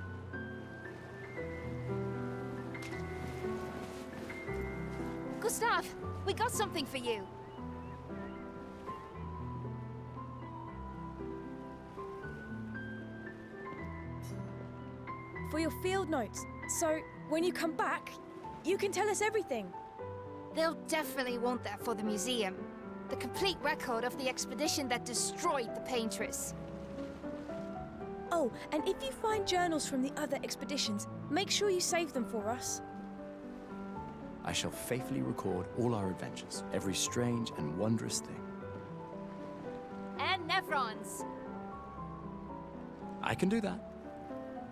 Gustave, we got something for you. For your field notes. So, when you come back, you can tell us everything. They'll definitely want that for the museum. The complete record of the expedition that destroyed the Paintress. Oh, and if you find journals from the other expeditions, make sure you save them for us. I shall faithfully record all our adventures, every strange and wondrous thing. And Nevrons. I can do that.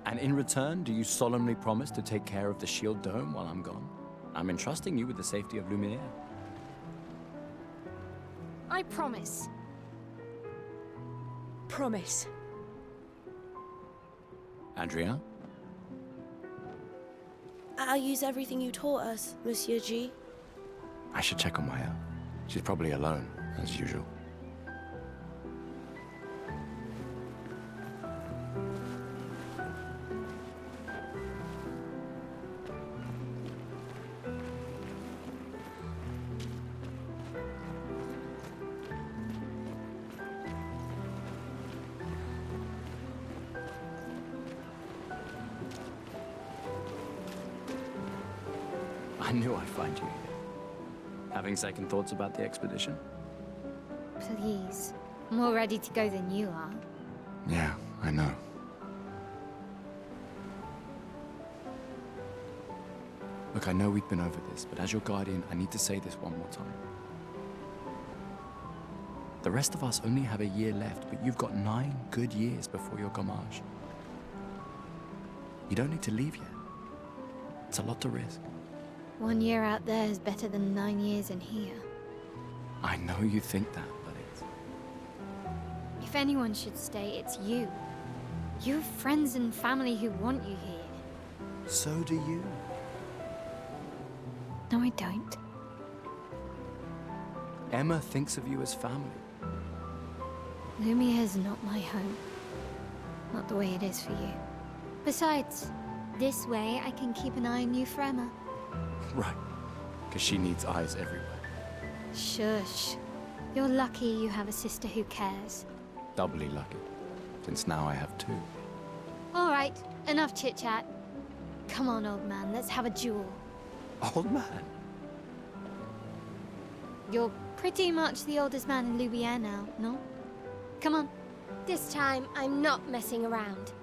And in return, do you solemnly promise to take care of the Shield Dome while I'm gone? I'm entrusting you with the safety of Lumiere. I promise. Promise. Adrien? I'll use everything you taught us, Monsieur G. I should check on Maya. She's probably alone, as usual. I knew I'd find you here. Having second thoughts about the expedition? Please. I'm more ready to go than you are. Yeah, I know. Look, I know we've been over this, but as your guardian, I need to say this one more time. The rest of us only have a year left, but you've got 9 good years before your gommage. You don't need to leave yet. It's a lot to risk. 1 year out there is better than 9 years in here. I know you think that, but it's... If anyone should stay, it's you. You have friends and family who want you here. So do you. No, I don't. Emma thinks of you as family. Lumia is not my home. Not the way it is for you. Besides, this way I can keep an eye on you for Emma. Right, because she needs eyes everywhere. Shush. You're lucky you have a sister who cares. Doubly lucky, since now I have 2. All right, enough chit-chat. Come on, old man, let's have a duel. Old man? You're pretty much the oldest man in Lumiere now, no? Come on. This time, I'm not messing around.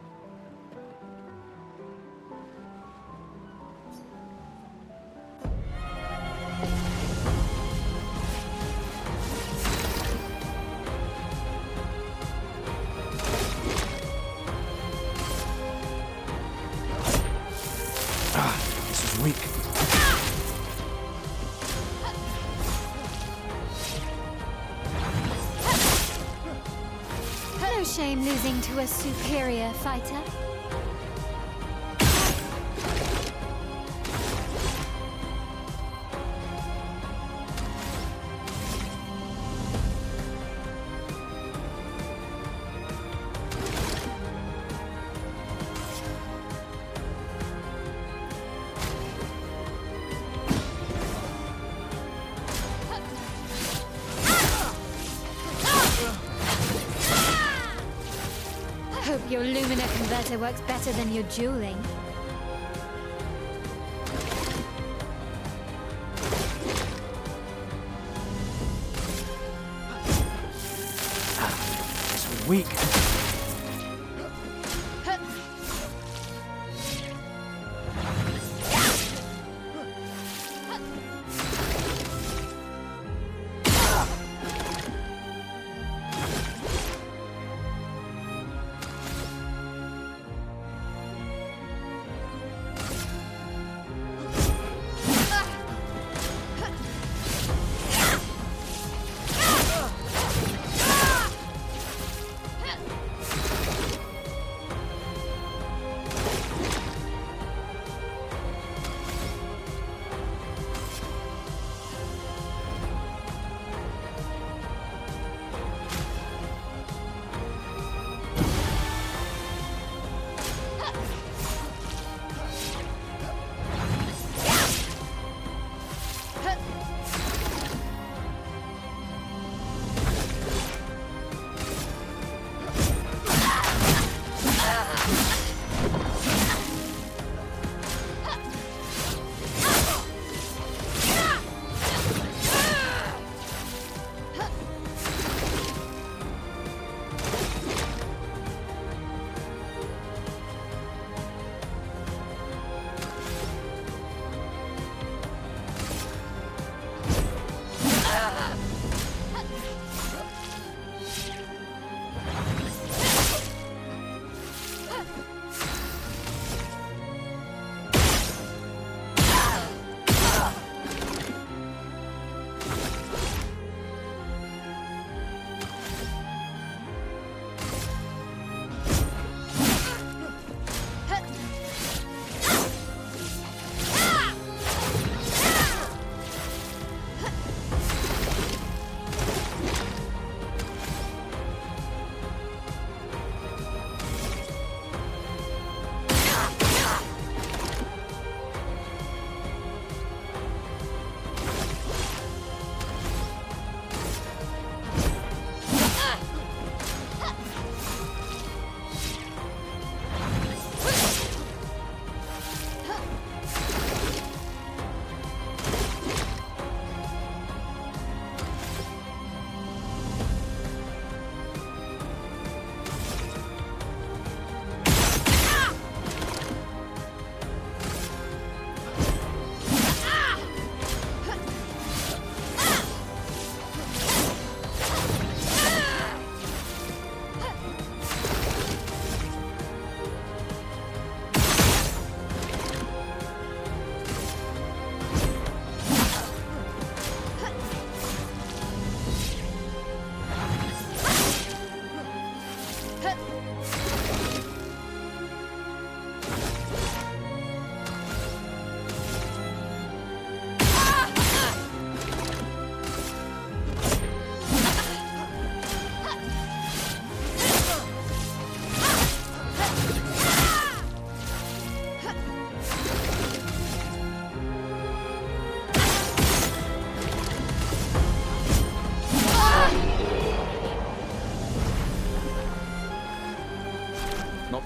This is weak. No shame losing to a superior fighter. Hope your luminate converter works better than your dueling. Weak.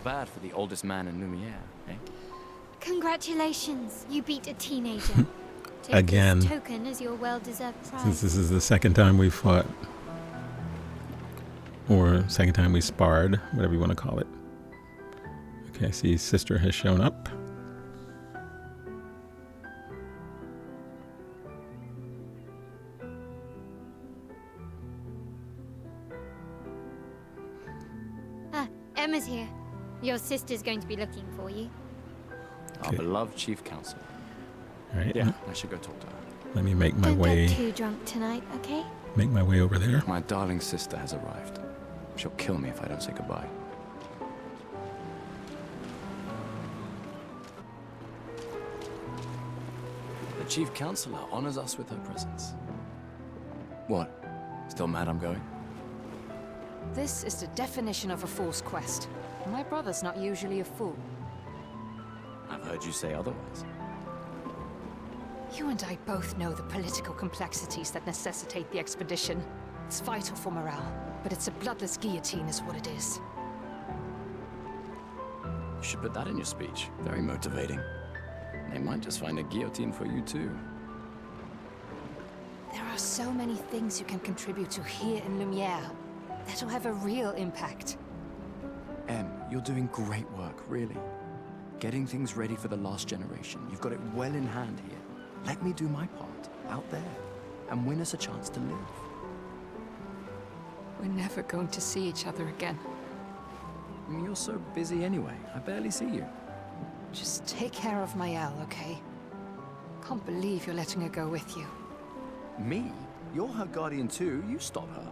Bad for the oldest man in Lumiere, eh? Congratulations, you beat a teenager. Take Again. this token as your well-deserved prize. Since this is the second time we fought, or second time we sparred, whatever you want to call it. Okay, I see sister has shown up. Ah, Emma's here. Your sister's going to be looking for you. Our beloved chief counselor. All right. Yeah, I should go talk to her. Let me make my Don't way. get too drunk tonight, okay? Make my way over there. My darling sister has arrived. She'll kill me if I don't say goodbye. The chief counselor honors us with her presence. What? Still mad I'm going? This is the definition of a fool's quest. My brother's not usually a fool. I've heard you say otherwise. You and I both know the political complexities that necessitate the expedition. It's vital for morale, but it's a bloodless guillotine is what it is. You should put that in your speech. Very motivating. They might just find a guillotine for you too. There are so many things you can contribute to here in Lumiere that'll have a real impact. Em, you're doing great work, really. Getting things ready for the last generation. You've got it well in hand here. Let me do my part, out there, and win us a chance to live. We're never going to see each other again. I mean, you're so busy anyway. I barely see you. Just take care of Mayel, okay? Can't believe you're letting her go with you. Me? You're her guardian too. You stop her.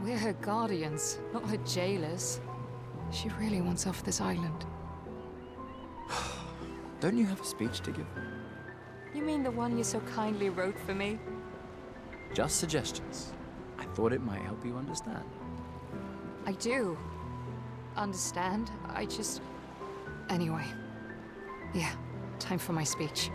We're her guardians, not her jailers. She really wants off this island. Don't you have a speech to give? You mean the one you so kindly wrote for me? Just suggestions. I thought it might help you understand. I do. Understand? I just... Anyway. Yeah, time for my speech.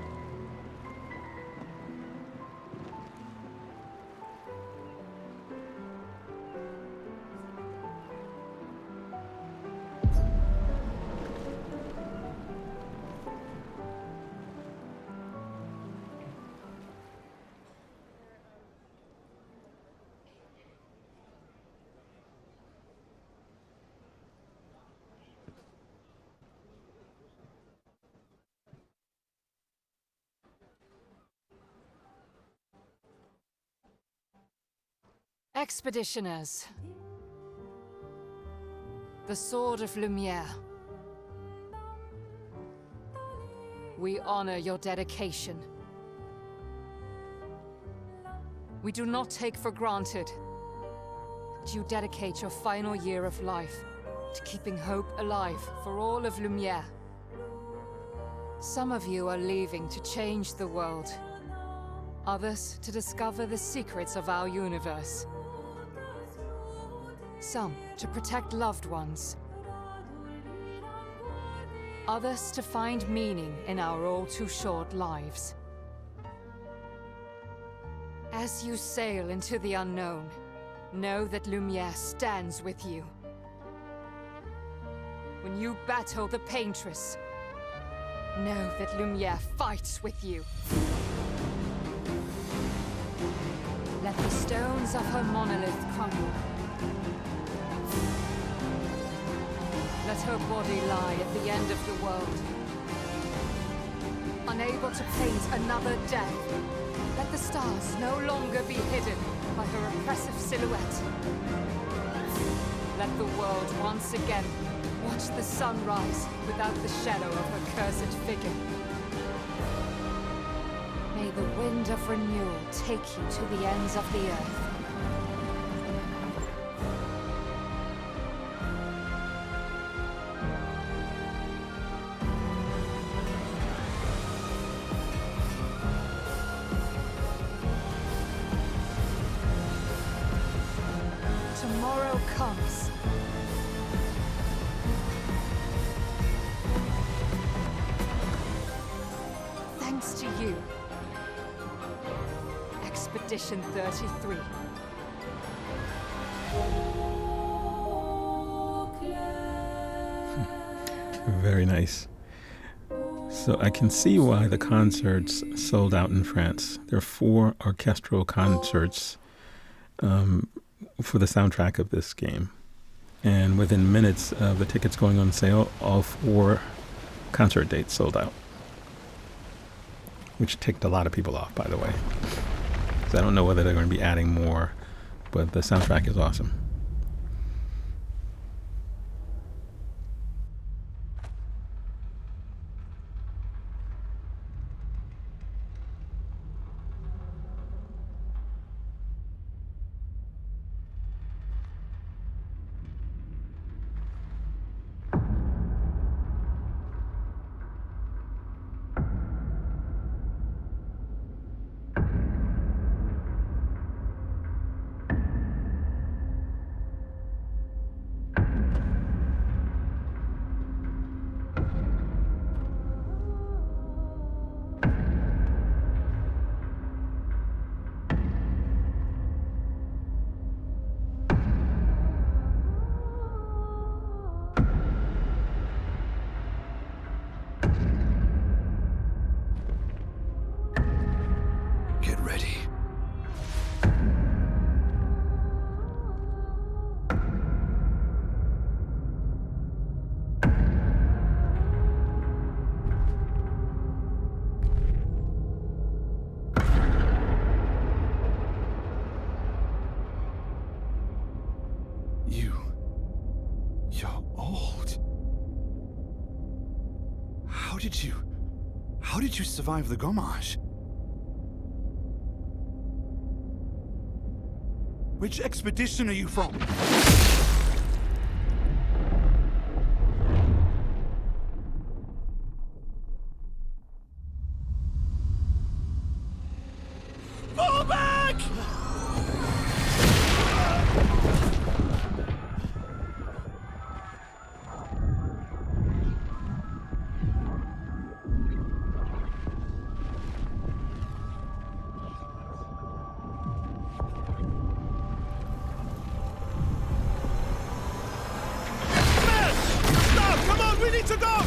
Expeditioners. The Sword of Lumiere. We honor your dedication. We do not take for granted that you dedicate your final year of life to keeping hope alive for all of Lumiere. Some of you are leaving to change the world. Others to discover the secrets of our universe. Some to protect loved ones. Others to find meaning in our all-too-short lives. As you sail into the unknown, know that Lumiere stands with you. When you battle the Paintress, know that Lumiere fights with you. Let the stones of her monolith crumble. Let her body lie at the end of the world. Unable to paint another death, let the stars no longer be hidden by her oppressive silhouette. Let the world once again watch the sun rise without the shadow of her cursed figure. May the wind of renewal take you to the ends of the earth. Tomorrow comes. Thanks to you. Expedition 33. Very nice. So I can see why the concerts sold out in France. There are 4 orchestral concerts for the soundtrack of this game. And within minutes of the tickets going on sale, all 4 concert dates sold out. Which ticked a lot of people off, by the way. So I don't know whether they're going to be adding more, but the soundtrack is awesome. You're old. How did you survive the gommage? Which expedition are you from? Fall back! Gustave, come on, we need to go!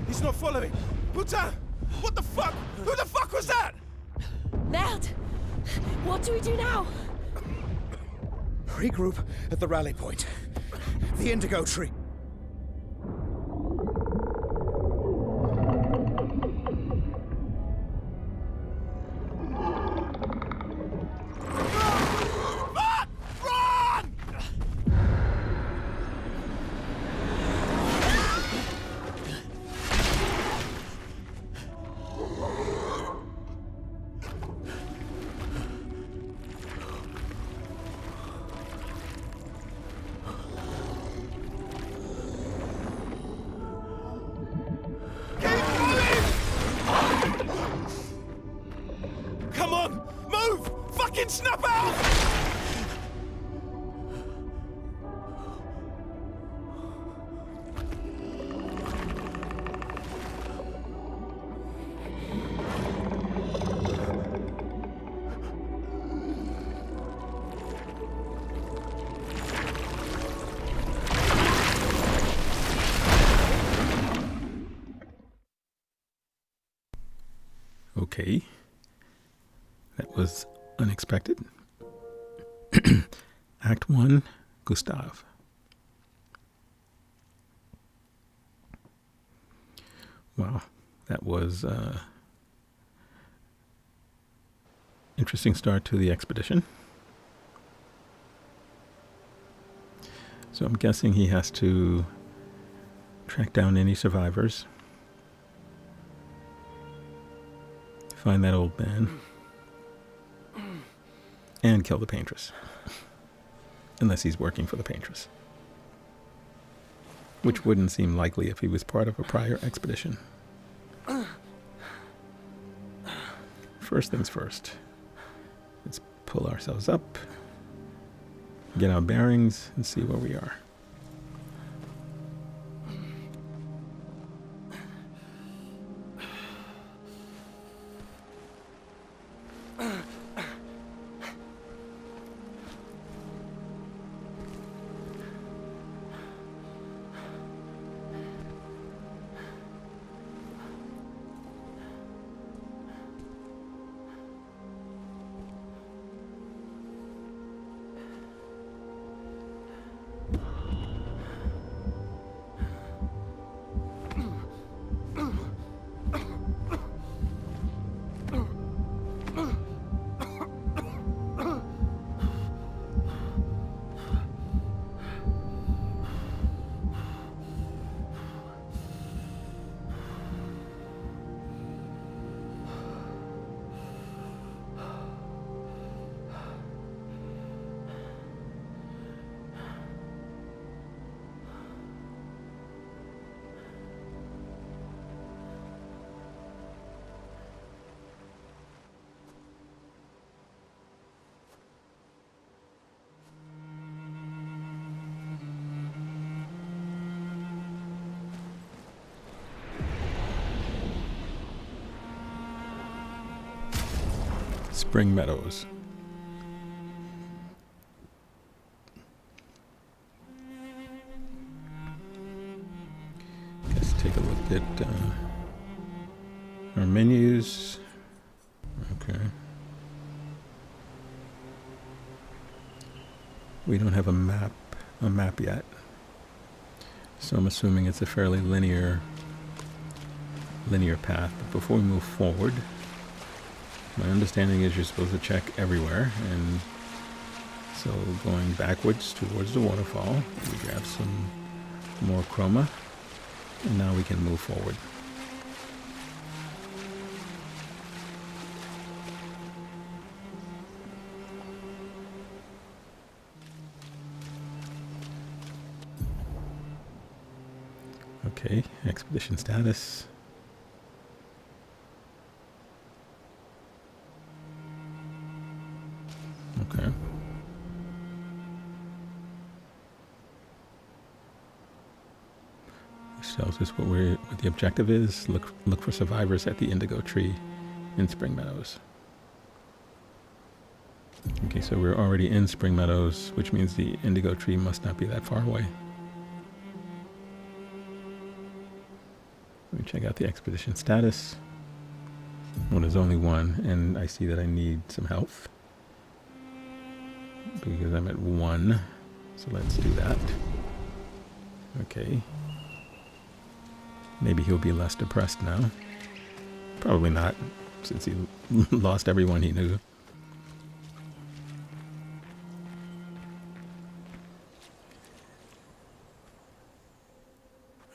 He's not following. Putain! What the fuck? Who the fuck was that? Merde! What do we do now? Regroup at the rally point. The indigo tree. Come on! Move! Fucking snap out! Okay. That was unexpected. Act 1, Gustave. Wow, that was interesting start to the expedition. So I'm guessing he has to track down any survivors, find that old man, and kill the paintress. Unless he's working for the paintress. Which wouldn't seem likely if he was part of a prior expedition. First things first. Let's pull ourselves up, get our bearings, and see where we are. Spring Meadows. Let's take a look at our menus. Okay. We don't have a map yet. So I'm assuming it's a fairly linear path. But before we move forward, my understanding is you're supposed to check everywhere, and so going backwards towards the waterfall, we grab some more chroma, and now we can move forward. Okay, expedition status. Okay. Which tells us what the objective is. Look for survivors at the indigo tree in Spring Meadows. Okay, so we're already in Spring Meadows, which means the indigo tree must not be that far away. Let me check out the expedition status. Well, there's only one, and I see that I need some health because I'm at 1. So let's do that. Okay. Maybe he'll be less depressed now. Probably not, since he lost everyone he knew.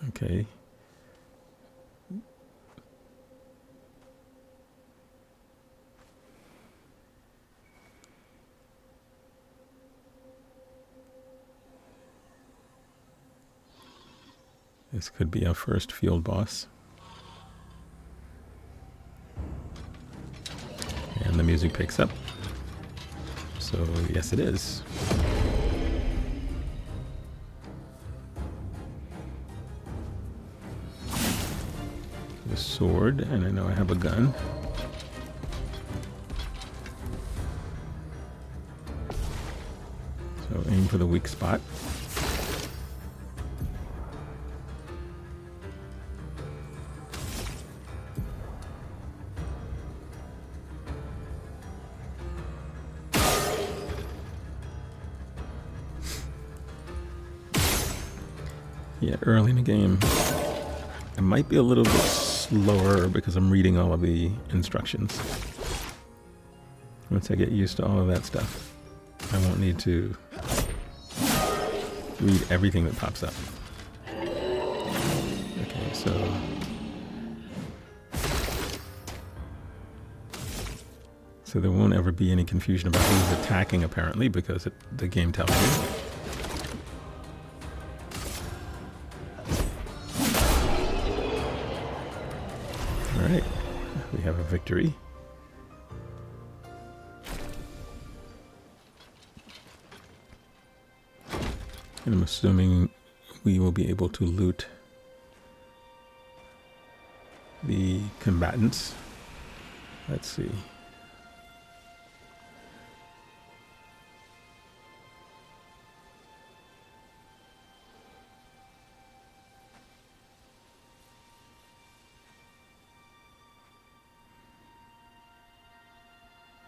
Okay. This could be our first field boss. And the music picks up. So yes, it is. The sword, and I know I have a gun. So aim for the weak spot. Yeah, early in the game. I might be a little bit slower because I'm reading all of the instructions. Once I get used to all of that stuff, I won't need to read everything that pops up. Okay, so there won't ever be any confusion about who's attacking, apparently, because the game tells you. Alright, we have a victory. And I'm assuming we will be able to loot the combatants. Let's see.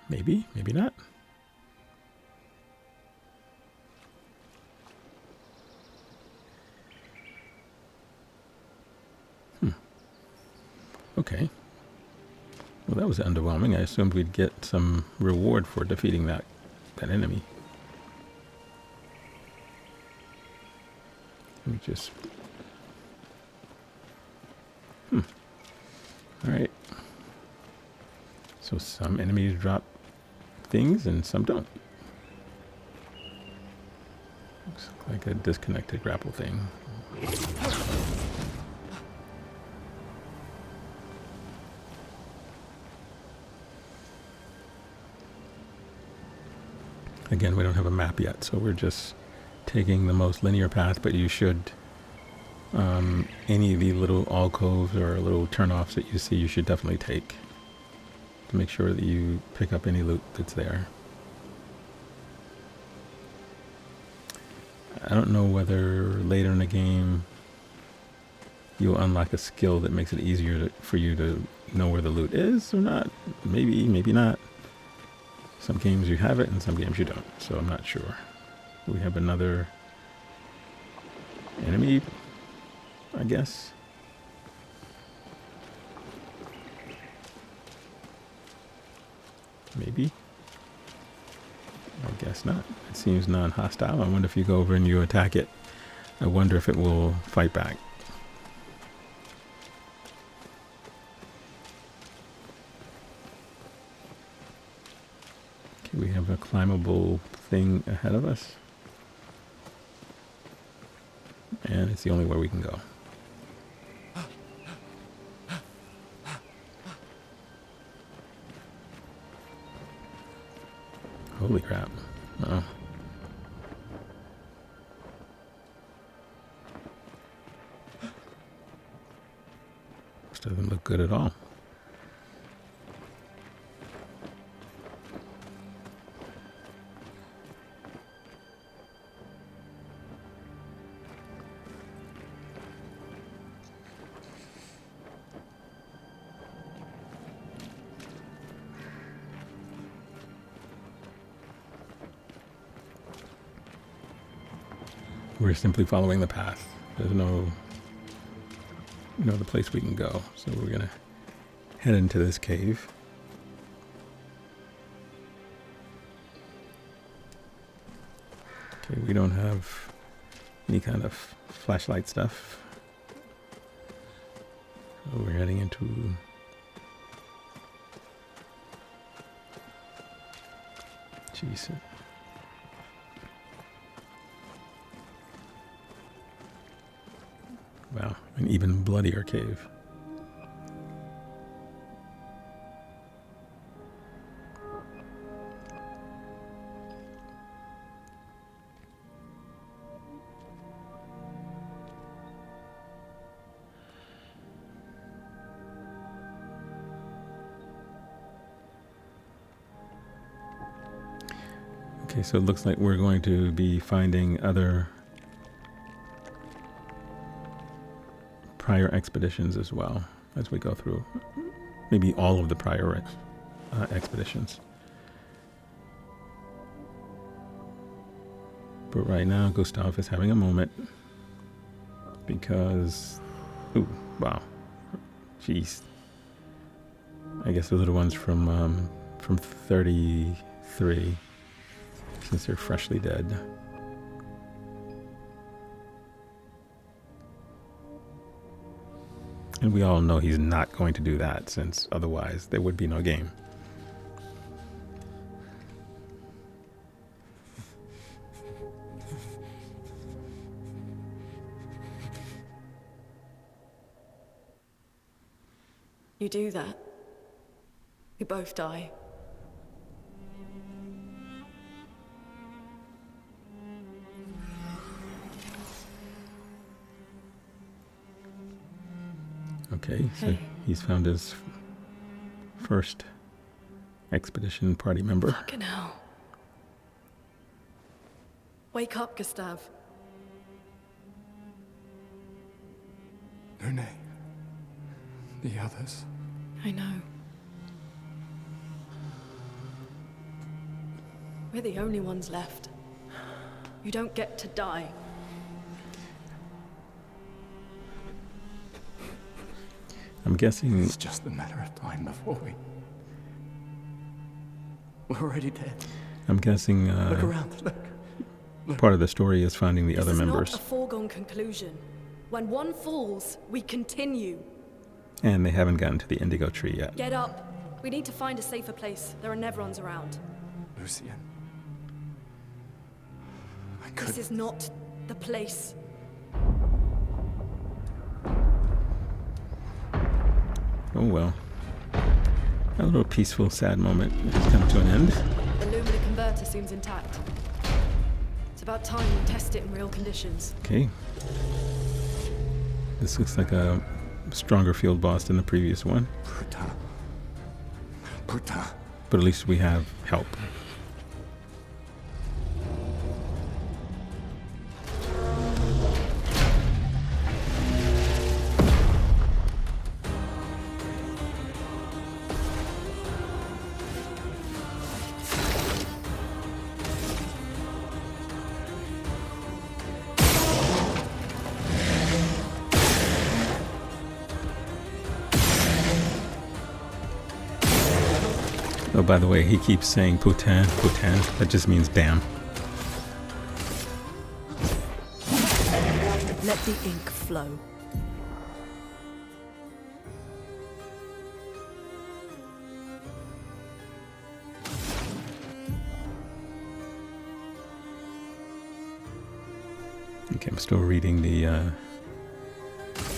Maybe, maybe not. Okay. Well, that was underwhelming. I assumed we'd get some reward for defeating that enemy. Let me just... Alright. So some enemies drop things and some don't. Looks like a disconnected grapple thing. Again, we don't have a map yet, so we're just taking the most linear path, but you should, any of the little alcoves or little turnoffs that you see, you should definitely take to make sure that you pick up any loot that's there. I don't know whether later in the game you'll unlock a skill that makes it easier for you to know where the loot is or not. Maybe, maybe not. Some games you have it and some games you don't, so I'm not sure. We have another enemy I guess. Maybe. I guess not. It seems non-hostile. I wonder if you go over and you attack it. I wonder if it will fight back. Okay, we have a climbable thing ahead of us. And it's the only way we can go. Holy crap. Oh. This doesn't look good at all. We're simply following the path. There's no other place we can go. So we're gonna head into this cave. Okay, we don't have any kind of flashlight stuff. So we're heading into jeez. Wow, an even bloodier cave. Okay, so it looks like we're going to be finding other prior expeditions as well as we go through. Maybe all of the prior expeditions. But right now, Gustave is having a moment because, ooh, wow, jeez. I guess those are the ones from 33, since they're freshly dead. And we all know he's not going to do that, since otherwise there would be no game. You do that, we both die. Okay, so hey. He's found his first expedition party member. Fucking hell. Wake up, Gustave. Lune. The others. I know. We're the only ones left. You don't get to die. I'm guessing it's just a matter of time before we're already dead. I'm guessing look around, look. Part of the story is finding the other members. This is not a foregone conclusion. When one falls, we continue. And they haven't gotten to the indigo tree yet. Get up. We need to find a safer place. There are Neverons around. Lucien. This is not the place. Oh well. A little peaceful, sad moment has come to an end. The Lumina converter seems intact. It's about time we test it in real conditions. Okay. This looks like a stronger field boss than the previous one. Putain. But at least we have help. Oh, by the way, he keeps saying putain, putain. That just means damn. Let the ink flow. Okay, I'm still reading the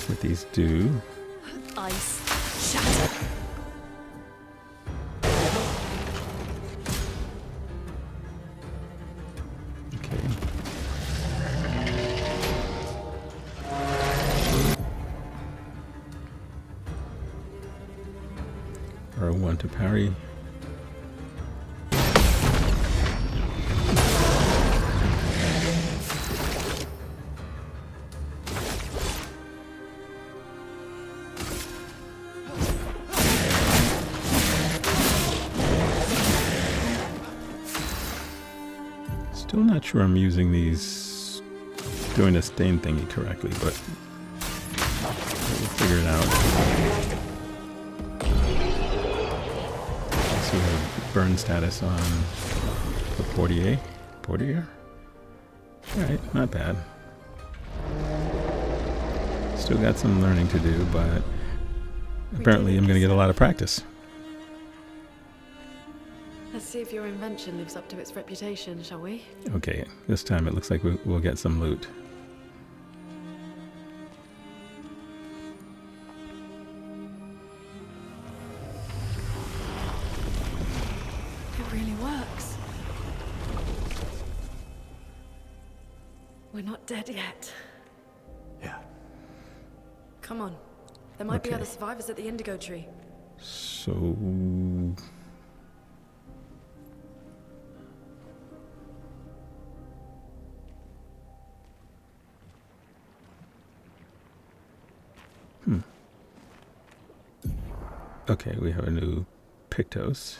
what these do. Ice shatter. R1 to parry. Still not sure I'm using these, doing the stain thingy correctly, but we'll figure it out. So we have burn status on the Portier. Alright, not bad. Still got some learning to do, but apparently I'm going to get a lot of practice. Let's see if your invention lives up to its reputation, shall we? Okay, this time it looks like we'll get some loot. It really works. We're not dead yet. Yeah. Come on. There might be Okay. other survivors at the indigo tree. So... Okay, we have a new Pictos.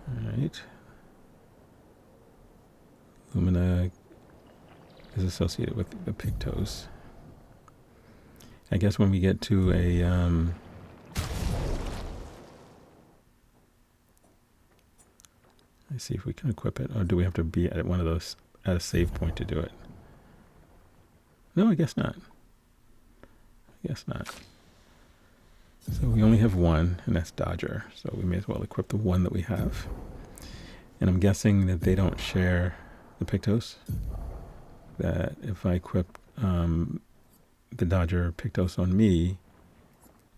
Alright. Lumina is associated with the Pictos. I guess when we get to a let's see if we can equip it, or do we have to be at one of those at a save point to do it? No, I guess not. I guess not. So we only have one, and that's Dodger. So we may as well equip the one that we have. And I'm guessing that they don't share the Pictos. That if I equip the Dodger Pictos on me,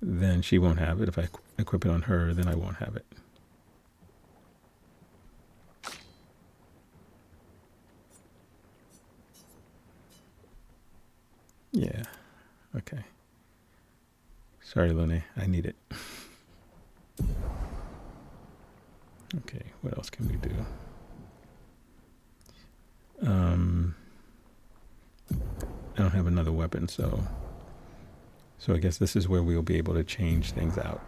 then she won't have it. If I equip it on her, then I won't have it. Yeah. Okay. Sorry, Lune. I need it. Okay, what else can we do? I don't have another weapon, so I guess this is where we'll be able to change things out.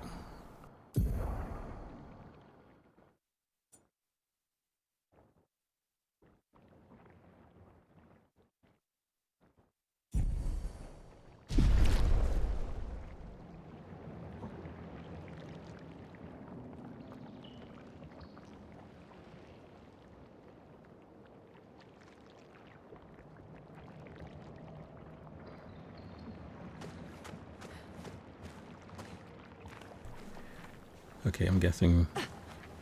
Okay, I'm guessing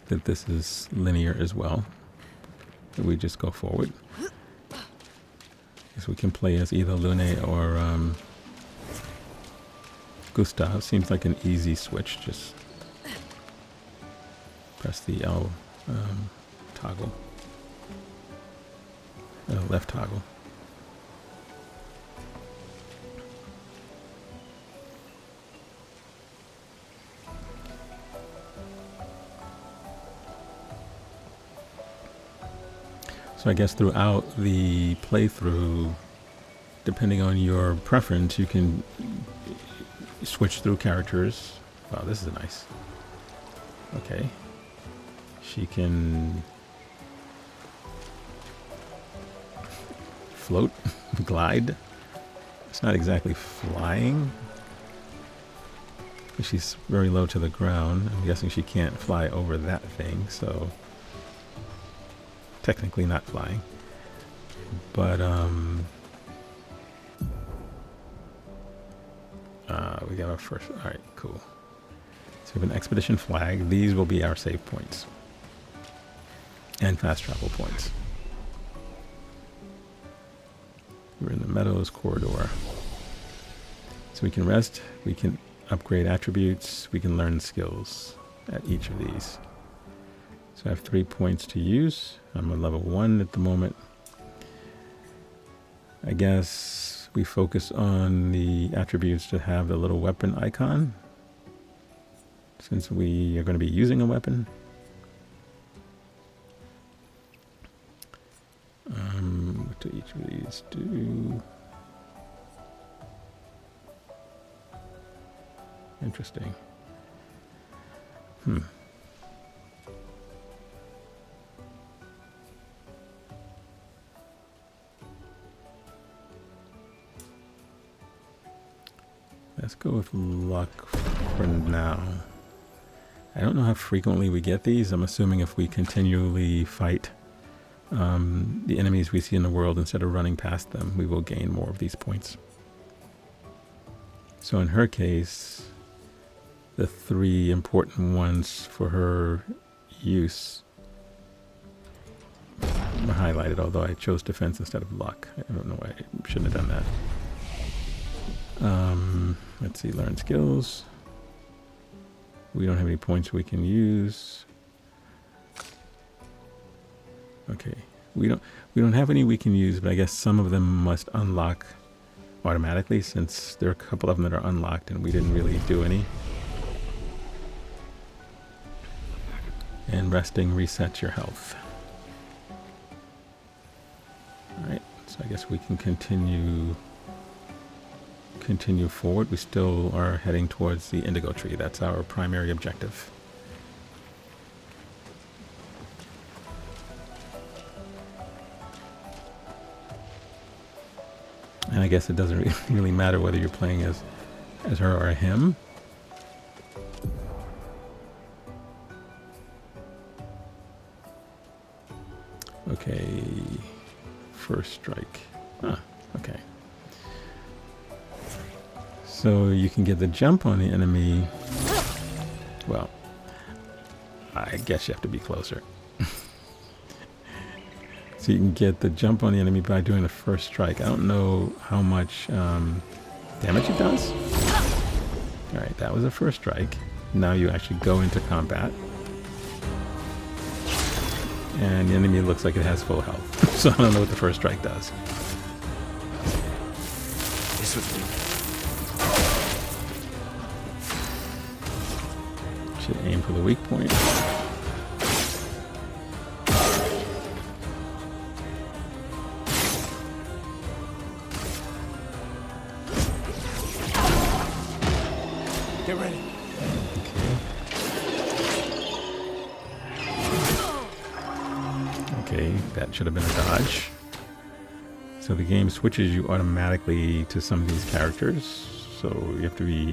that this is linear as well. That we just go forward. Guess we can play as either Lune or Gustave. Seems like an easy switch. Just press the L toggle. Left toggle. So I guess throughout the playthrough, depending on your preference, you can switch through characters. Wow, this is nice. Okay. She can float, glide. It's not exactly flying. She's very low to the ground. I'm guessing she can't fly over that thing, so technically not flying. But we got our first. All right, cool. So we have an expedition flag. These will be our save points and fast travel points. We're in the Meadows corridor, so we can rest. We can upgrade attributes. We can learn skills at each of these. So I have 3 points to use. I'm on level 1 at the moment. I guess we focus on the attributes to have the little weapon icon, since we are going to be using a weapon. What do each of these do? Interesting. Let's go with luck for now. I don't know how frequently we get these. I'm assuming if we continually fight the enemies we see in the world instead of running past them, we will gain more of these points. So in her case, the 3 important ones for her use are highlighted, although I chose defense instead of luck. I don't know why I shouldn't have done that. Let's see, learn skills. We don't have any points we can use. Okay, we don't have any we can use, but I guess some of them must unlock automatically, since there are a couple of them that are unlocked and we didn't really do any. And resting resets your health. Alright, so I guess we can continue forward. We still are heading towards the indigo tree. That's our primary objective. And I guess it doesn't really matter whether you're playing as her or him. Okay, first strike. Ah, okay. So you can get the jump on the enemy. Well, I guess you have to be closer. So you can get the jump on the enemy by doing the first strike. I don't know how much damage it does. Alright, that was the first strike. Now you actually go into combat. And the enemy looks like it has full health. So I don't know what the first strike does. This was Should aim for the weak point. Get ready. Okay, that should have been a dodge. So the game switches you automatically to some of these characters, so you have to be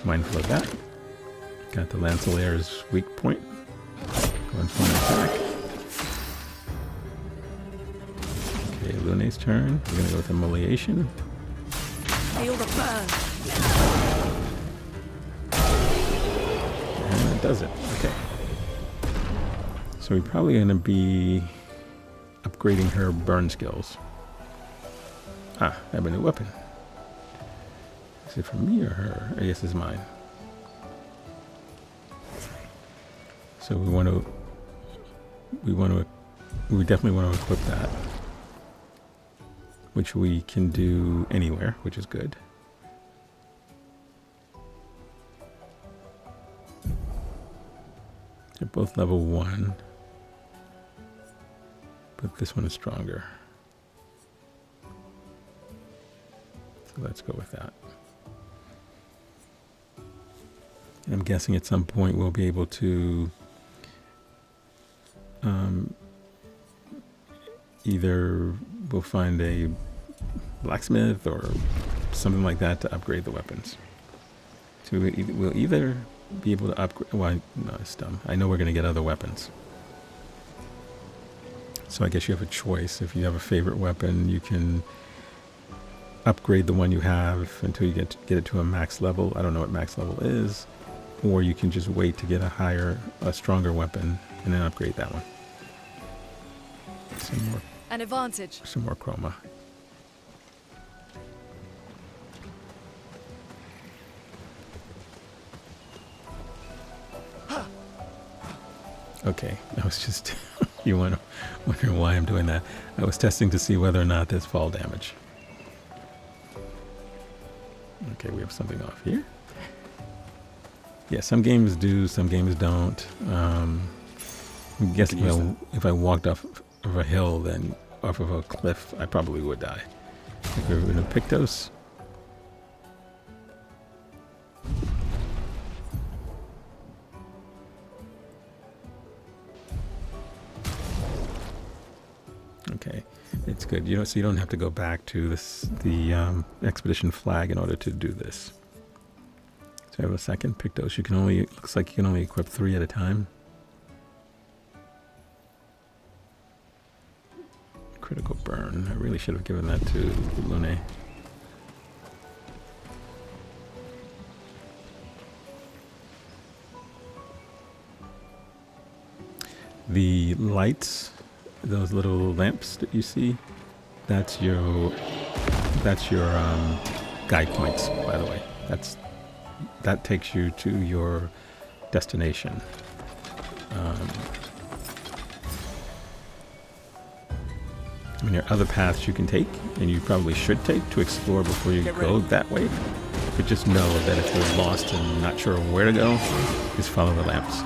mindful of that. Got the Lancelier's weak point. Going for an attack. Okay, Lune's turn. We're gonna go with Immolation. Feel the burn. And that does it. Okay. So we're probably going to be upgrading her burn skills. Ah, I have a new weapon. Is it for me or her? I guess it's mine. So we definitely want to equip that, which we can do anywhere, which is good. They're both level 1. But this one is stronger. So let's go with that. And I'm guessing at some point we'll be able to either we'll find a blacksmith or something like that to upgrade the weapons. So we'll either be able to upgrade. Well, no, it's dumb. I know we're going to get other weapons. So I guess you have a choice. If you have a favorite weapon, you can upgrade the one you have until you get it to a max level. I don't know what max level is. Or you can just wait to get a stronger weapon and then upgrade that one. An advantage. Some more chroma. Okay, I was just, you wonder why I'm doing that. I was testing to see whether or not there's fall damage. Okay, we have something off here. Yeah, some games do, some games don't. I'm guessing if I walked off of a hill, then off of a cliff, I probably would die. If we were in a Pictos. Okay, it's good. So you don't have to go back to the expedition flag in order to do this. So I have a second Pictos. Looks like you can only equip 3 at a time. Critical burn. I really should have given that to Lune. The lights, those little lamps that you see, that's your guide points, by the way. That takes you to your destination. I mean, there are other paths you can take, and you probably should take to explore before you go that way. But just know that if you're lost and not sure where to go, just follow the lamps.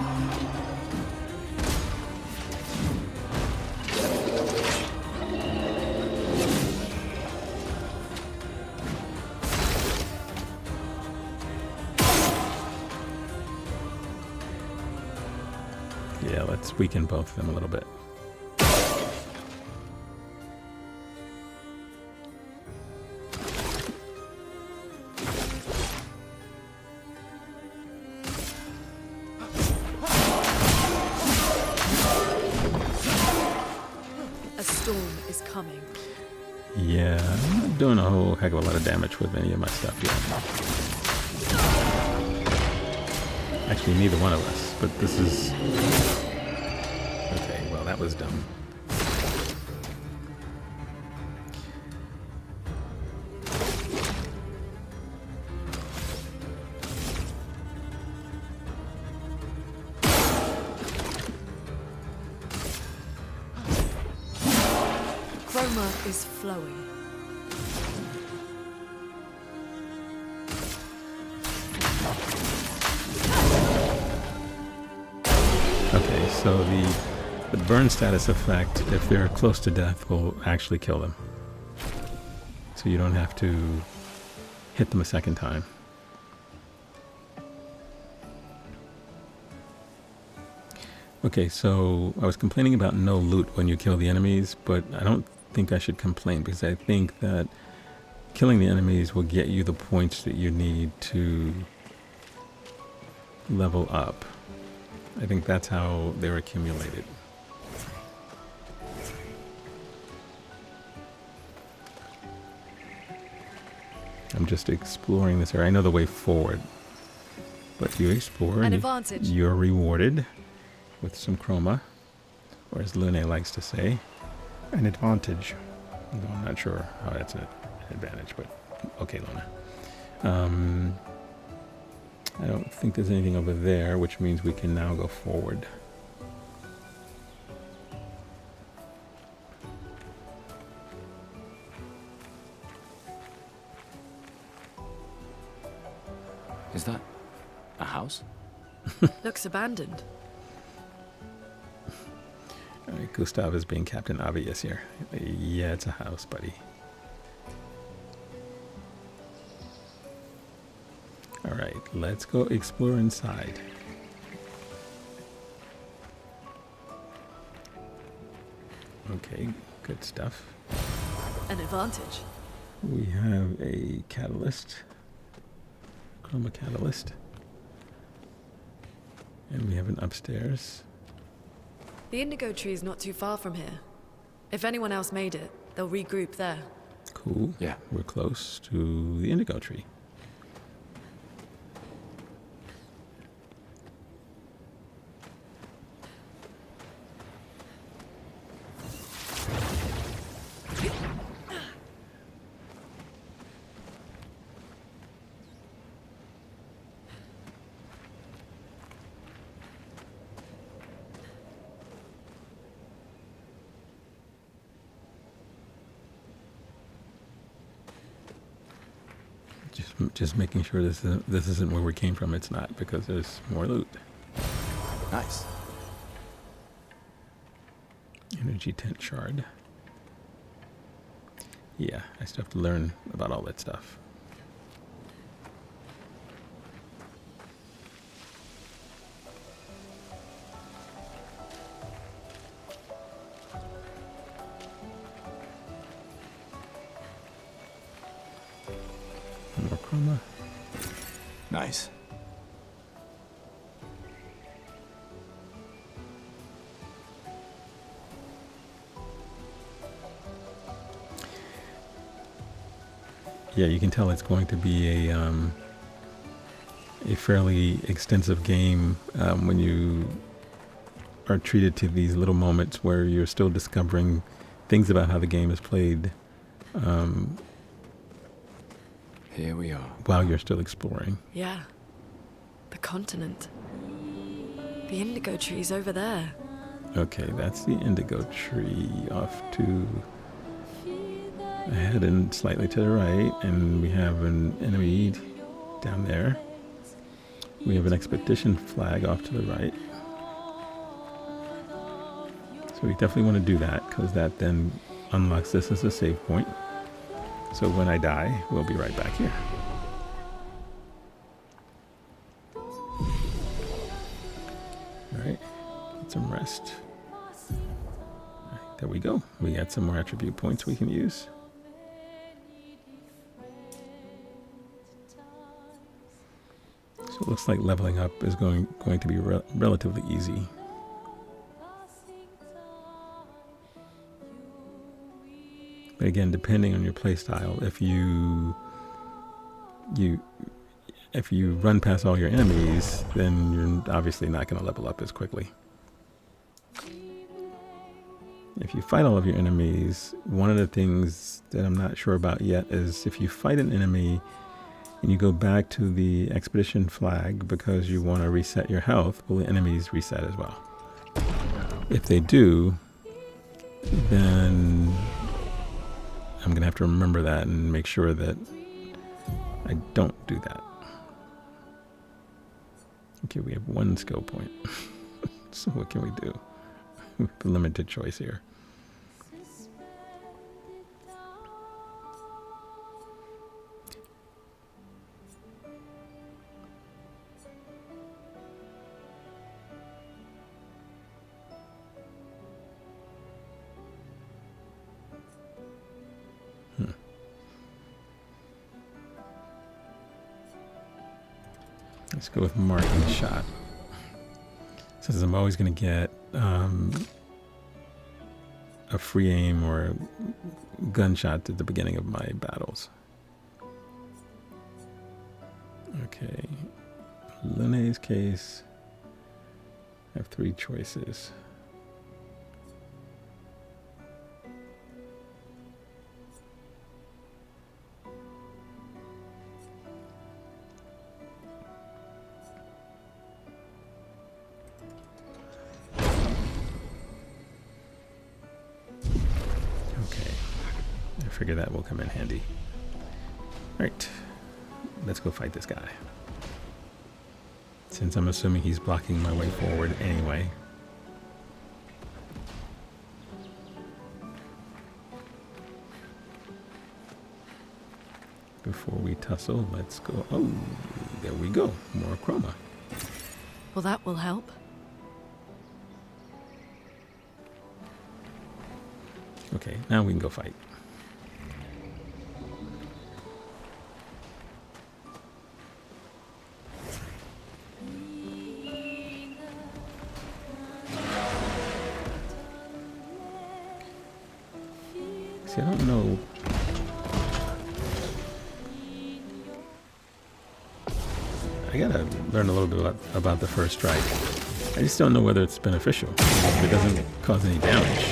Yeah, let's weaken both of them a little bit. Yeah, I'm not doing a whole heck of a lot of damage with any of my stuff yet. Actually, neither one of us, but this is... Okay, well, that was dumb. Chroma is flowing. Okay, so the burn status effect, if they're close to death, will actually kill them. So you don't have to hit them a second time. Okay, so I was complaining about no loot when you kill the enemies, but I don't think I should complain because I think that killing the enemies will get you the points that you need to level up. I think that's how they're accumulated. I'm just exploring this area. I know the way forward, but if you explore, you're rewarded with some chroma, or as Lune likes to say, an advantage. Although I'm not sure how that's an advantage, but okay, Luna. I don't think there's anything over there, which means we can now go forward. Is that a house? Looks abandoned. All right, Gustave is being Captain Obvious here. Yeah, it's a house, buddy. All right, let's go explore inside. Okay, good stuff. An advantage. We have a catalyst. Chroma catalyst. And we have an upstairs. The indigo tree is not too far from here. If anyone else made it, they'll regroup there. Cool. Yeah. We're close to the indigo tree. Just making sure this isn't where we came from. It's not, because there's more loot. Nice. Energy tent shard. Yeah, I still have to learn about all that stuff. More chroma. Nice. Yeah, you can tell it's going to be a fairly extensive game when you are treated to these little moments where you're still discovering things about how the game is played. Here we are. While you're still exploring. Yeah. The continent. The indigo tree's over there. Okay, that's the indigo tree off to ahead and slightly to the right, and we have an enemy down there. We have an expedition flag off to the right. So we definitely want to do that, because that then unlocks this as a save point. So when I die, we'll be right back here. Alright, get some rest. Right, there we go. We got some more attribute points we can use. So it looks like leveling up is going to be relatively easy. But again, depending on your playstyle, if you run past all your enemies, then you're obviously not going to level up as quickly. If you fight all of your enemies, one of the things that I'm not sure about yet is if you fight an enemy and you go back to the expedition flag because you want to reset your health, will the enemies reset as well? If they do, then I'm going to have to remember that and make sure that I don't do that. Okay, we have one skill point. So what can we do? We have a limited choice here. Let's go with marking shot. Since I'm always going to get a free aim or a gunshot at the beginning of my battles. Okay. Lune's case. I have 3 choices. I figure that will come in handy. Alright, let's go fight this guy. Since I'm assuming he's blocking my way forward anyway. Before we tussle, let's go. Oh, there we go. More chroma. Well, that will help. Okay, now we can go fight. See, I don't know. I gotta learn a little bit about the first strike. I just don't know whether it's beneficial. If it doesn't cause any damage.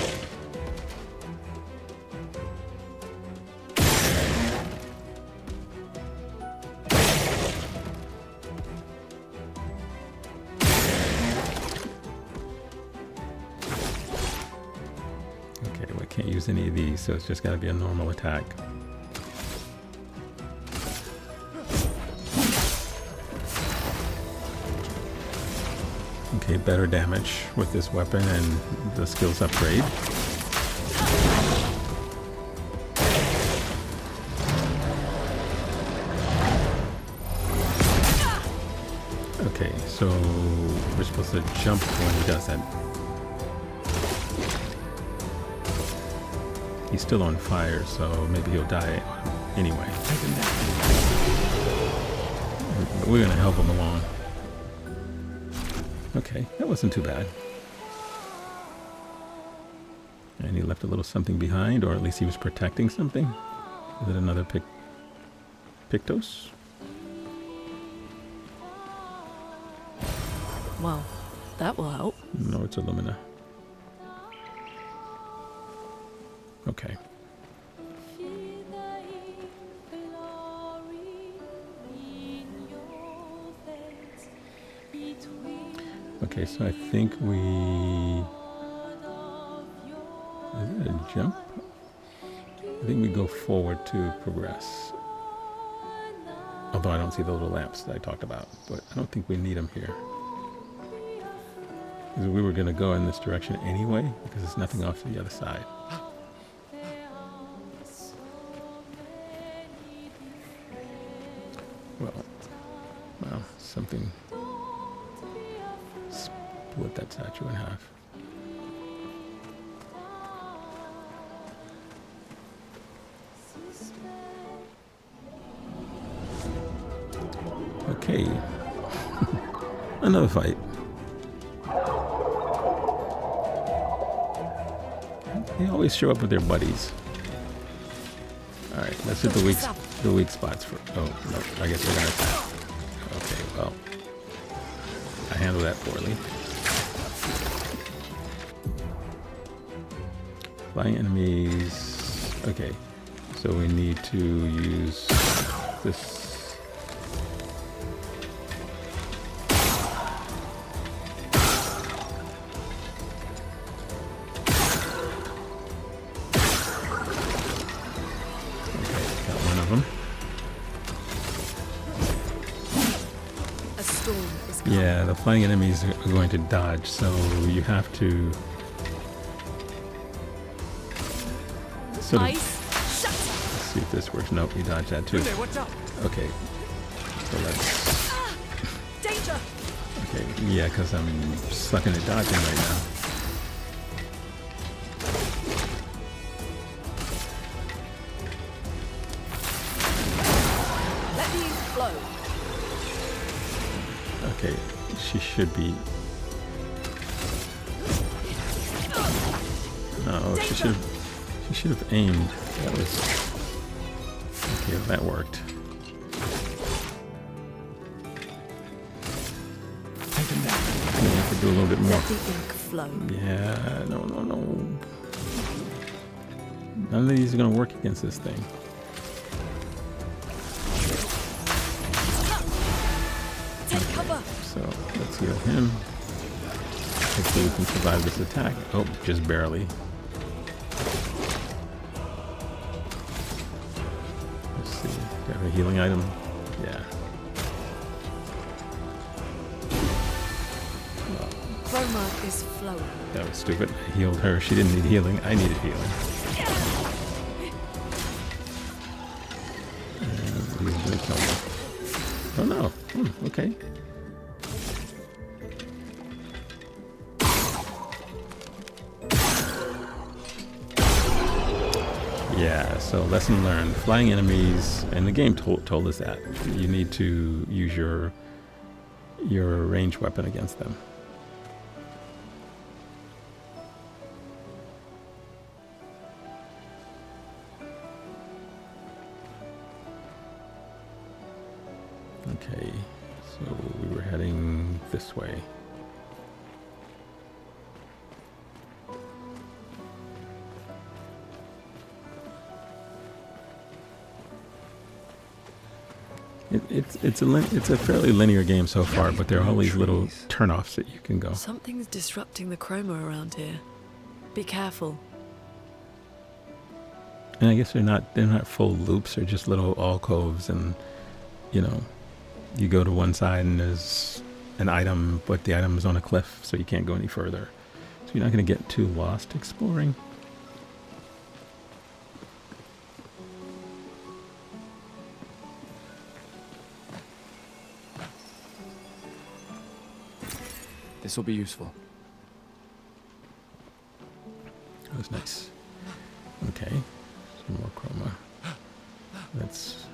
Okay, well, I can't use any of these, so it's just gotta be a normal attack. Okay, better damage with this weapon and the skills upgrade. Okay, so we're supposed to jump when he does that. He's still on fire, so maybe he'll die anyway. But we're gonna help him along. Okay, that wasn't too bad. And he left a little something behind, or at least he was protecting something. Is it another Pictos? Well, that will help. No, it's Illumina. Okay. Okay, so I think we... Is it a jump? I think we go forward to progress. Although I don't see the little lamps that I talked about, but I don't think we need them here. Because we were going to go in this direction anyway, because there's nothing off to the other side. Well, something split that statue in half. Okay. Another fight. They always show up with their buddies. Alright, let's hit the weak spots for... Oh, no, I guess we're gonna attack. Okay, well... I handled that poorly. Flying enemies... Okay, so we need to use this... Yeah, the flying enemies are going to dodge, so you have to sort of see if this works. Nope, you dodge that too. Okay, so let's... Danger! Okay, yeah, because I'm sucking at dodging right now. Let me flow. Okay, she should be... Oh, she should have aimed. That was... Okay, that worked. I have to do a little bit more. Let the ink flow. Yeah, no. None of these are going to work against this thing. Take cover. So let's heal him. Hopefully we can survive this attack. Oh, just barely. Let's see. Do I have a healing item? Yeah. Chroma is flowing. That was stupid. I healed her. She didn't need healing. I needed healing. And he's gonna kill me. Oh no. Okay. Yeah, so lesson learned. Flying enemies, and the game told us that. You need to use your ranged weapon against them. Okay, so we were heading this way. It's a fairly linear game so far, but there are all these little turnoffs that you can go. Something's disrupting the chroma around here. Be careful. And I guess they're not full loops, they're just little alcoves, and you know, you go to one side and there's an item, but the item is on a cliff, so you can't go any further. So you're not going to get too lost exploring. This will be useful. That was nice. Okay, some more chroma. That's...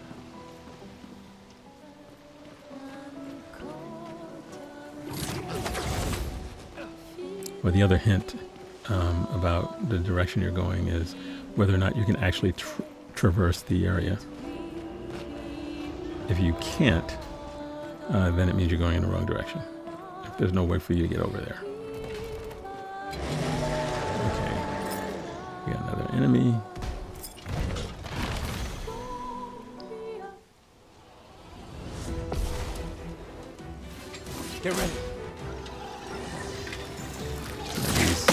Well, the other hint about the direction you're going is whether or not you can actually traverse the area. If you can't, then it means you're going in the wrong direction. If there's no way for you to get over there. Okay. We got another enemy. Get ready. These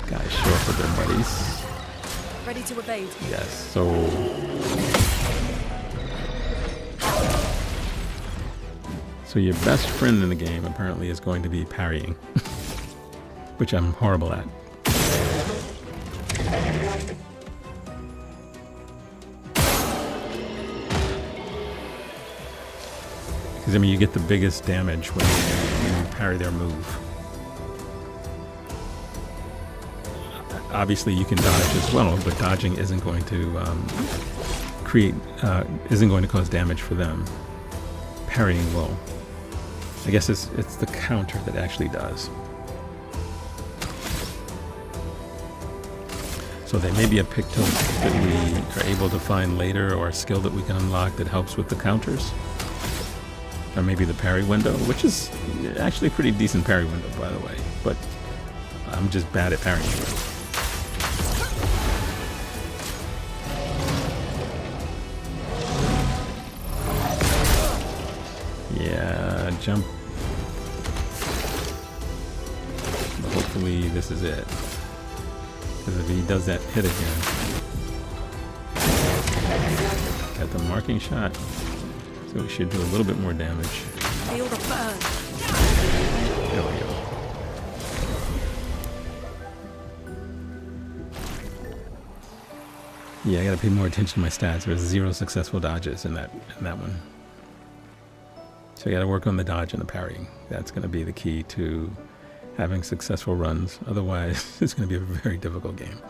guys show up with their buddies. Ready to evade. Yes, so... So your best friend in the game apparently is going to be parrying, which I'm horrible at. Because, I mean, you get the biggest damage when you parry their move. Obviously, you can dodge as well, but dodging isn't going to isn't going to cause damage for them. Parrying will. I guess it's the counter that actually does. So there may be a pick tilt that we are able to find later, or a skill that we can unlock that helps with the counters. Or maybe the parry window, which is actually a pretty decent parry window, by the way. But I'm just bad at parrying. Yeah, jump. But hopefully this is it. Because if he does that hit again. Got the marking shot. So we should do a little bit more damage. Feel the burn. There we go. Yeah, I gotta pay more attention to my stats. There's 0 successful dodges in that one. So you gotta work on the dodge and the parrying. That's gonna be the key to having successful runs. Otherwise, it's gonna be a very difficult game.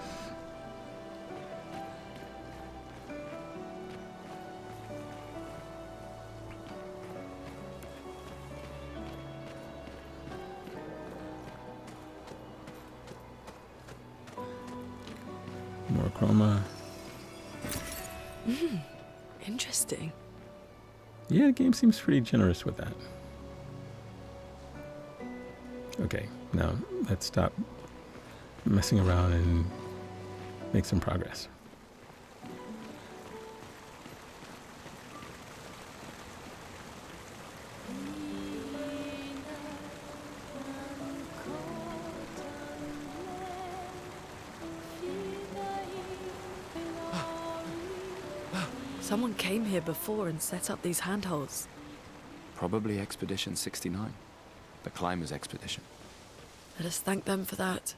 More chroma. Interesting. Yeah, the game seems pretty generous with that. Okay, now let's stop messing around and make some progress. Someone came here before and set up these handholds. Probably Expedition 69. The Climbers Expedition. Let us thank them for that.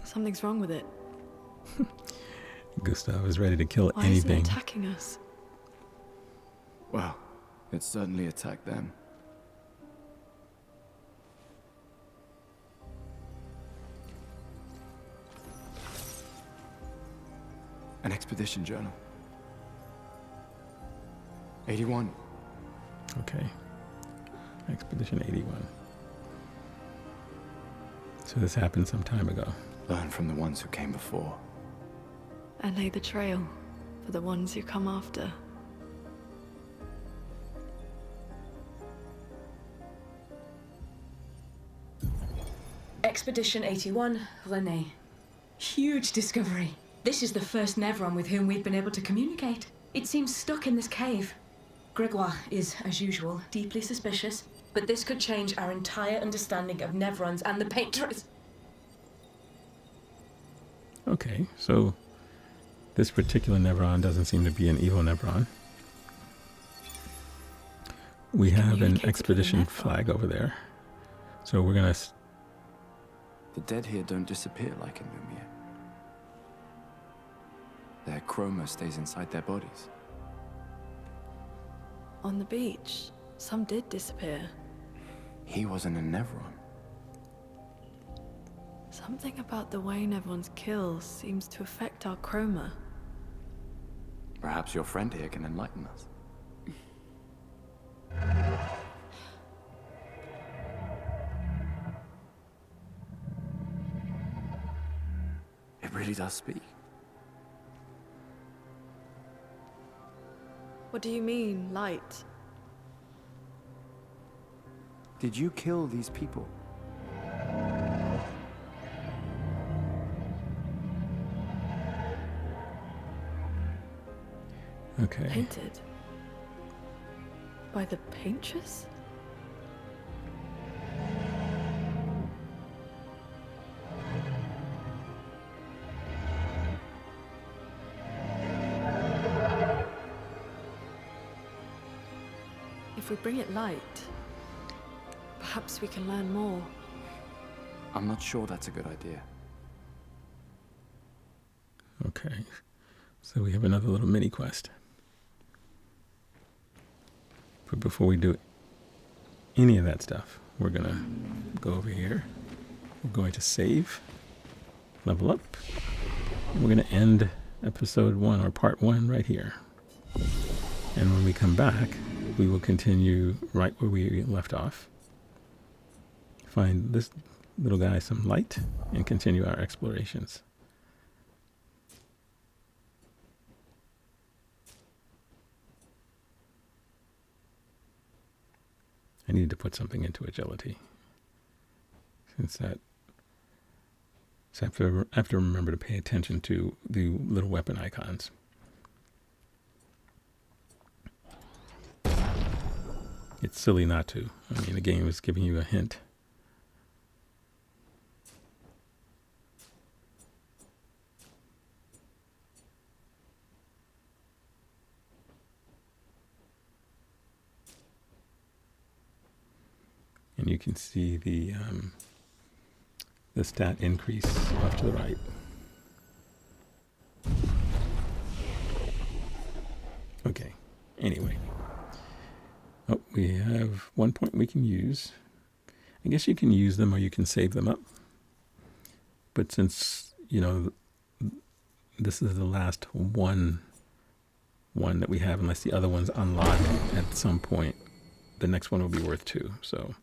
Something's wrong with it. Gustave is ready to kill Why isn't it anything. attacking us? Well, it certainly attacked them. An expedition journal. 81. Okay. Expedition 81. So this happened some time ago. Learn from the ones who came before. And lay the trail for the ones who come after. Expedition 81, René. Huge discovery. This is the first Nevron with whom we've been able to communicate. It seems stuck in this cave. Gregoire is, as usual, deeply suspicious, but this could change our entire understanding of Nevrons and the Painters. Okay, so this particular Nevron doesn't seem to be an evil Nevron. We have an expedition flag over there. So we're gonna... The dead here don't disappear like in Lumiere. Their chroma stays inside their bodies. On the beach, some did disappear. He wasn't a Nevron. Something about the way Nevrons kill seems to affect our chroma. Perhaps your friend here can enlighten us. It really does speak. What do you mean, light? Did you kill these people? Okay. Painted? By the Painters? If we bring it light, perhaps we can learn more. I'm not sure that's a good idea. Okay. So we have another little mini quest. But before we do any of that stuff, we're gonna go over here. We're going to save, level up, and we're gonna end episode 1 or part 1 right here. And when we come back, we will continue right where we left off. Find this little guy some light and continue our explorations. I needed to put something into agility. Since that, so I have to remember to pay attention to the little weapon icons. It's silly not to. I mean, the game is giving you a hint. And you can see the stat increase off to the right. Okay, anyway. Oh, we have 1 point we can use. I guess you can use them or you can save them up. But since, you know, this is the last one that we have, unless the other one's unlock at some point, the next one will be worth 2. So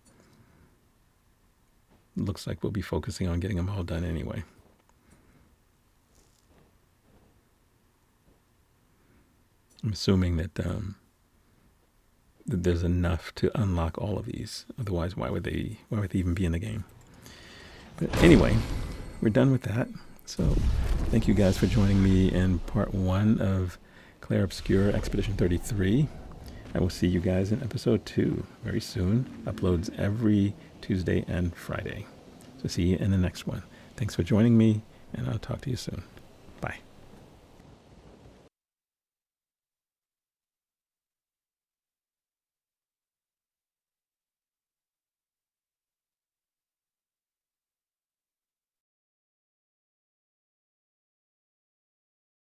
looks like we'll be focusing on getting them all done anyway. I'm assuming that that there's enough to unlock all of these. Otherwise, why would they even be in the game? But anyway, we're done with that. So thank you guys for joining me in part 1 of Clair Obscur Expedition 33. I will see you guys in episode 2 very soon. Uploads every Tuesday and Friday. So see you in the next one. Thanks for joining me, and I'll talk to you soon. Bye.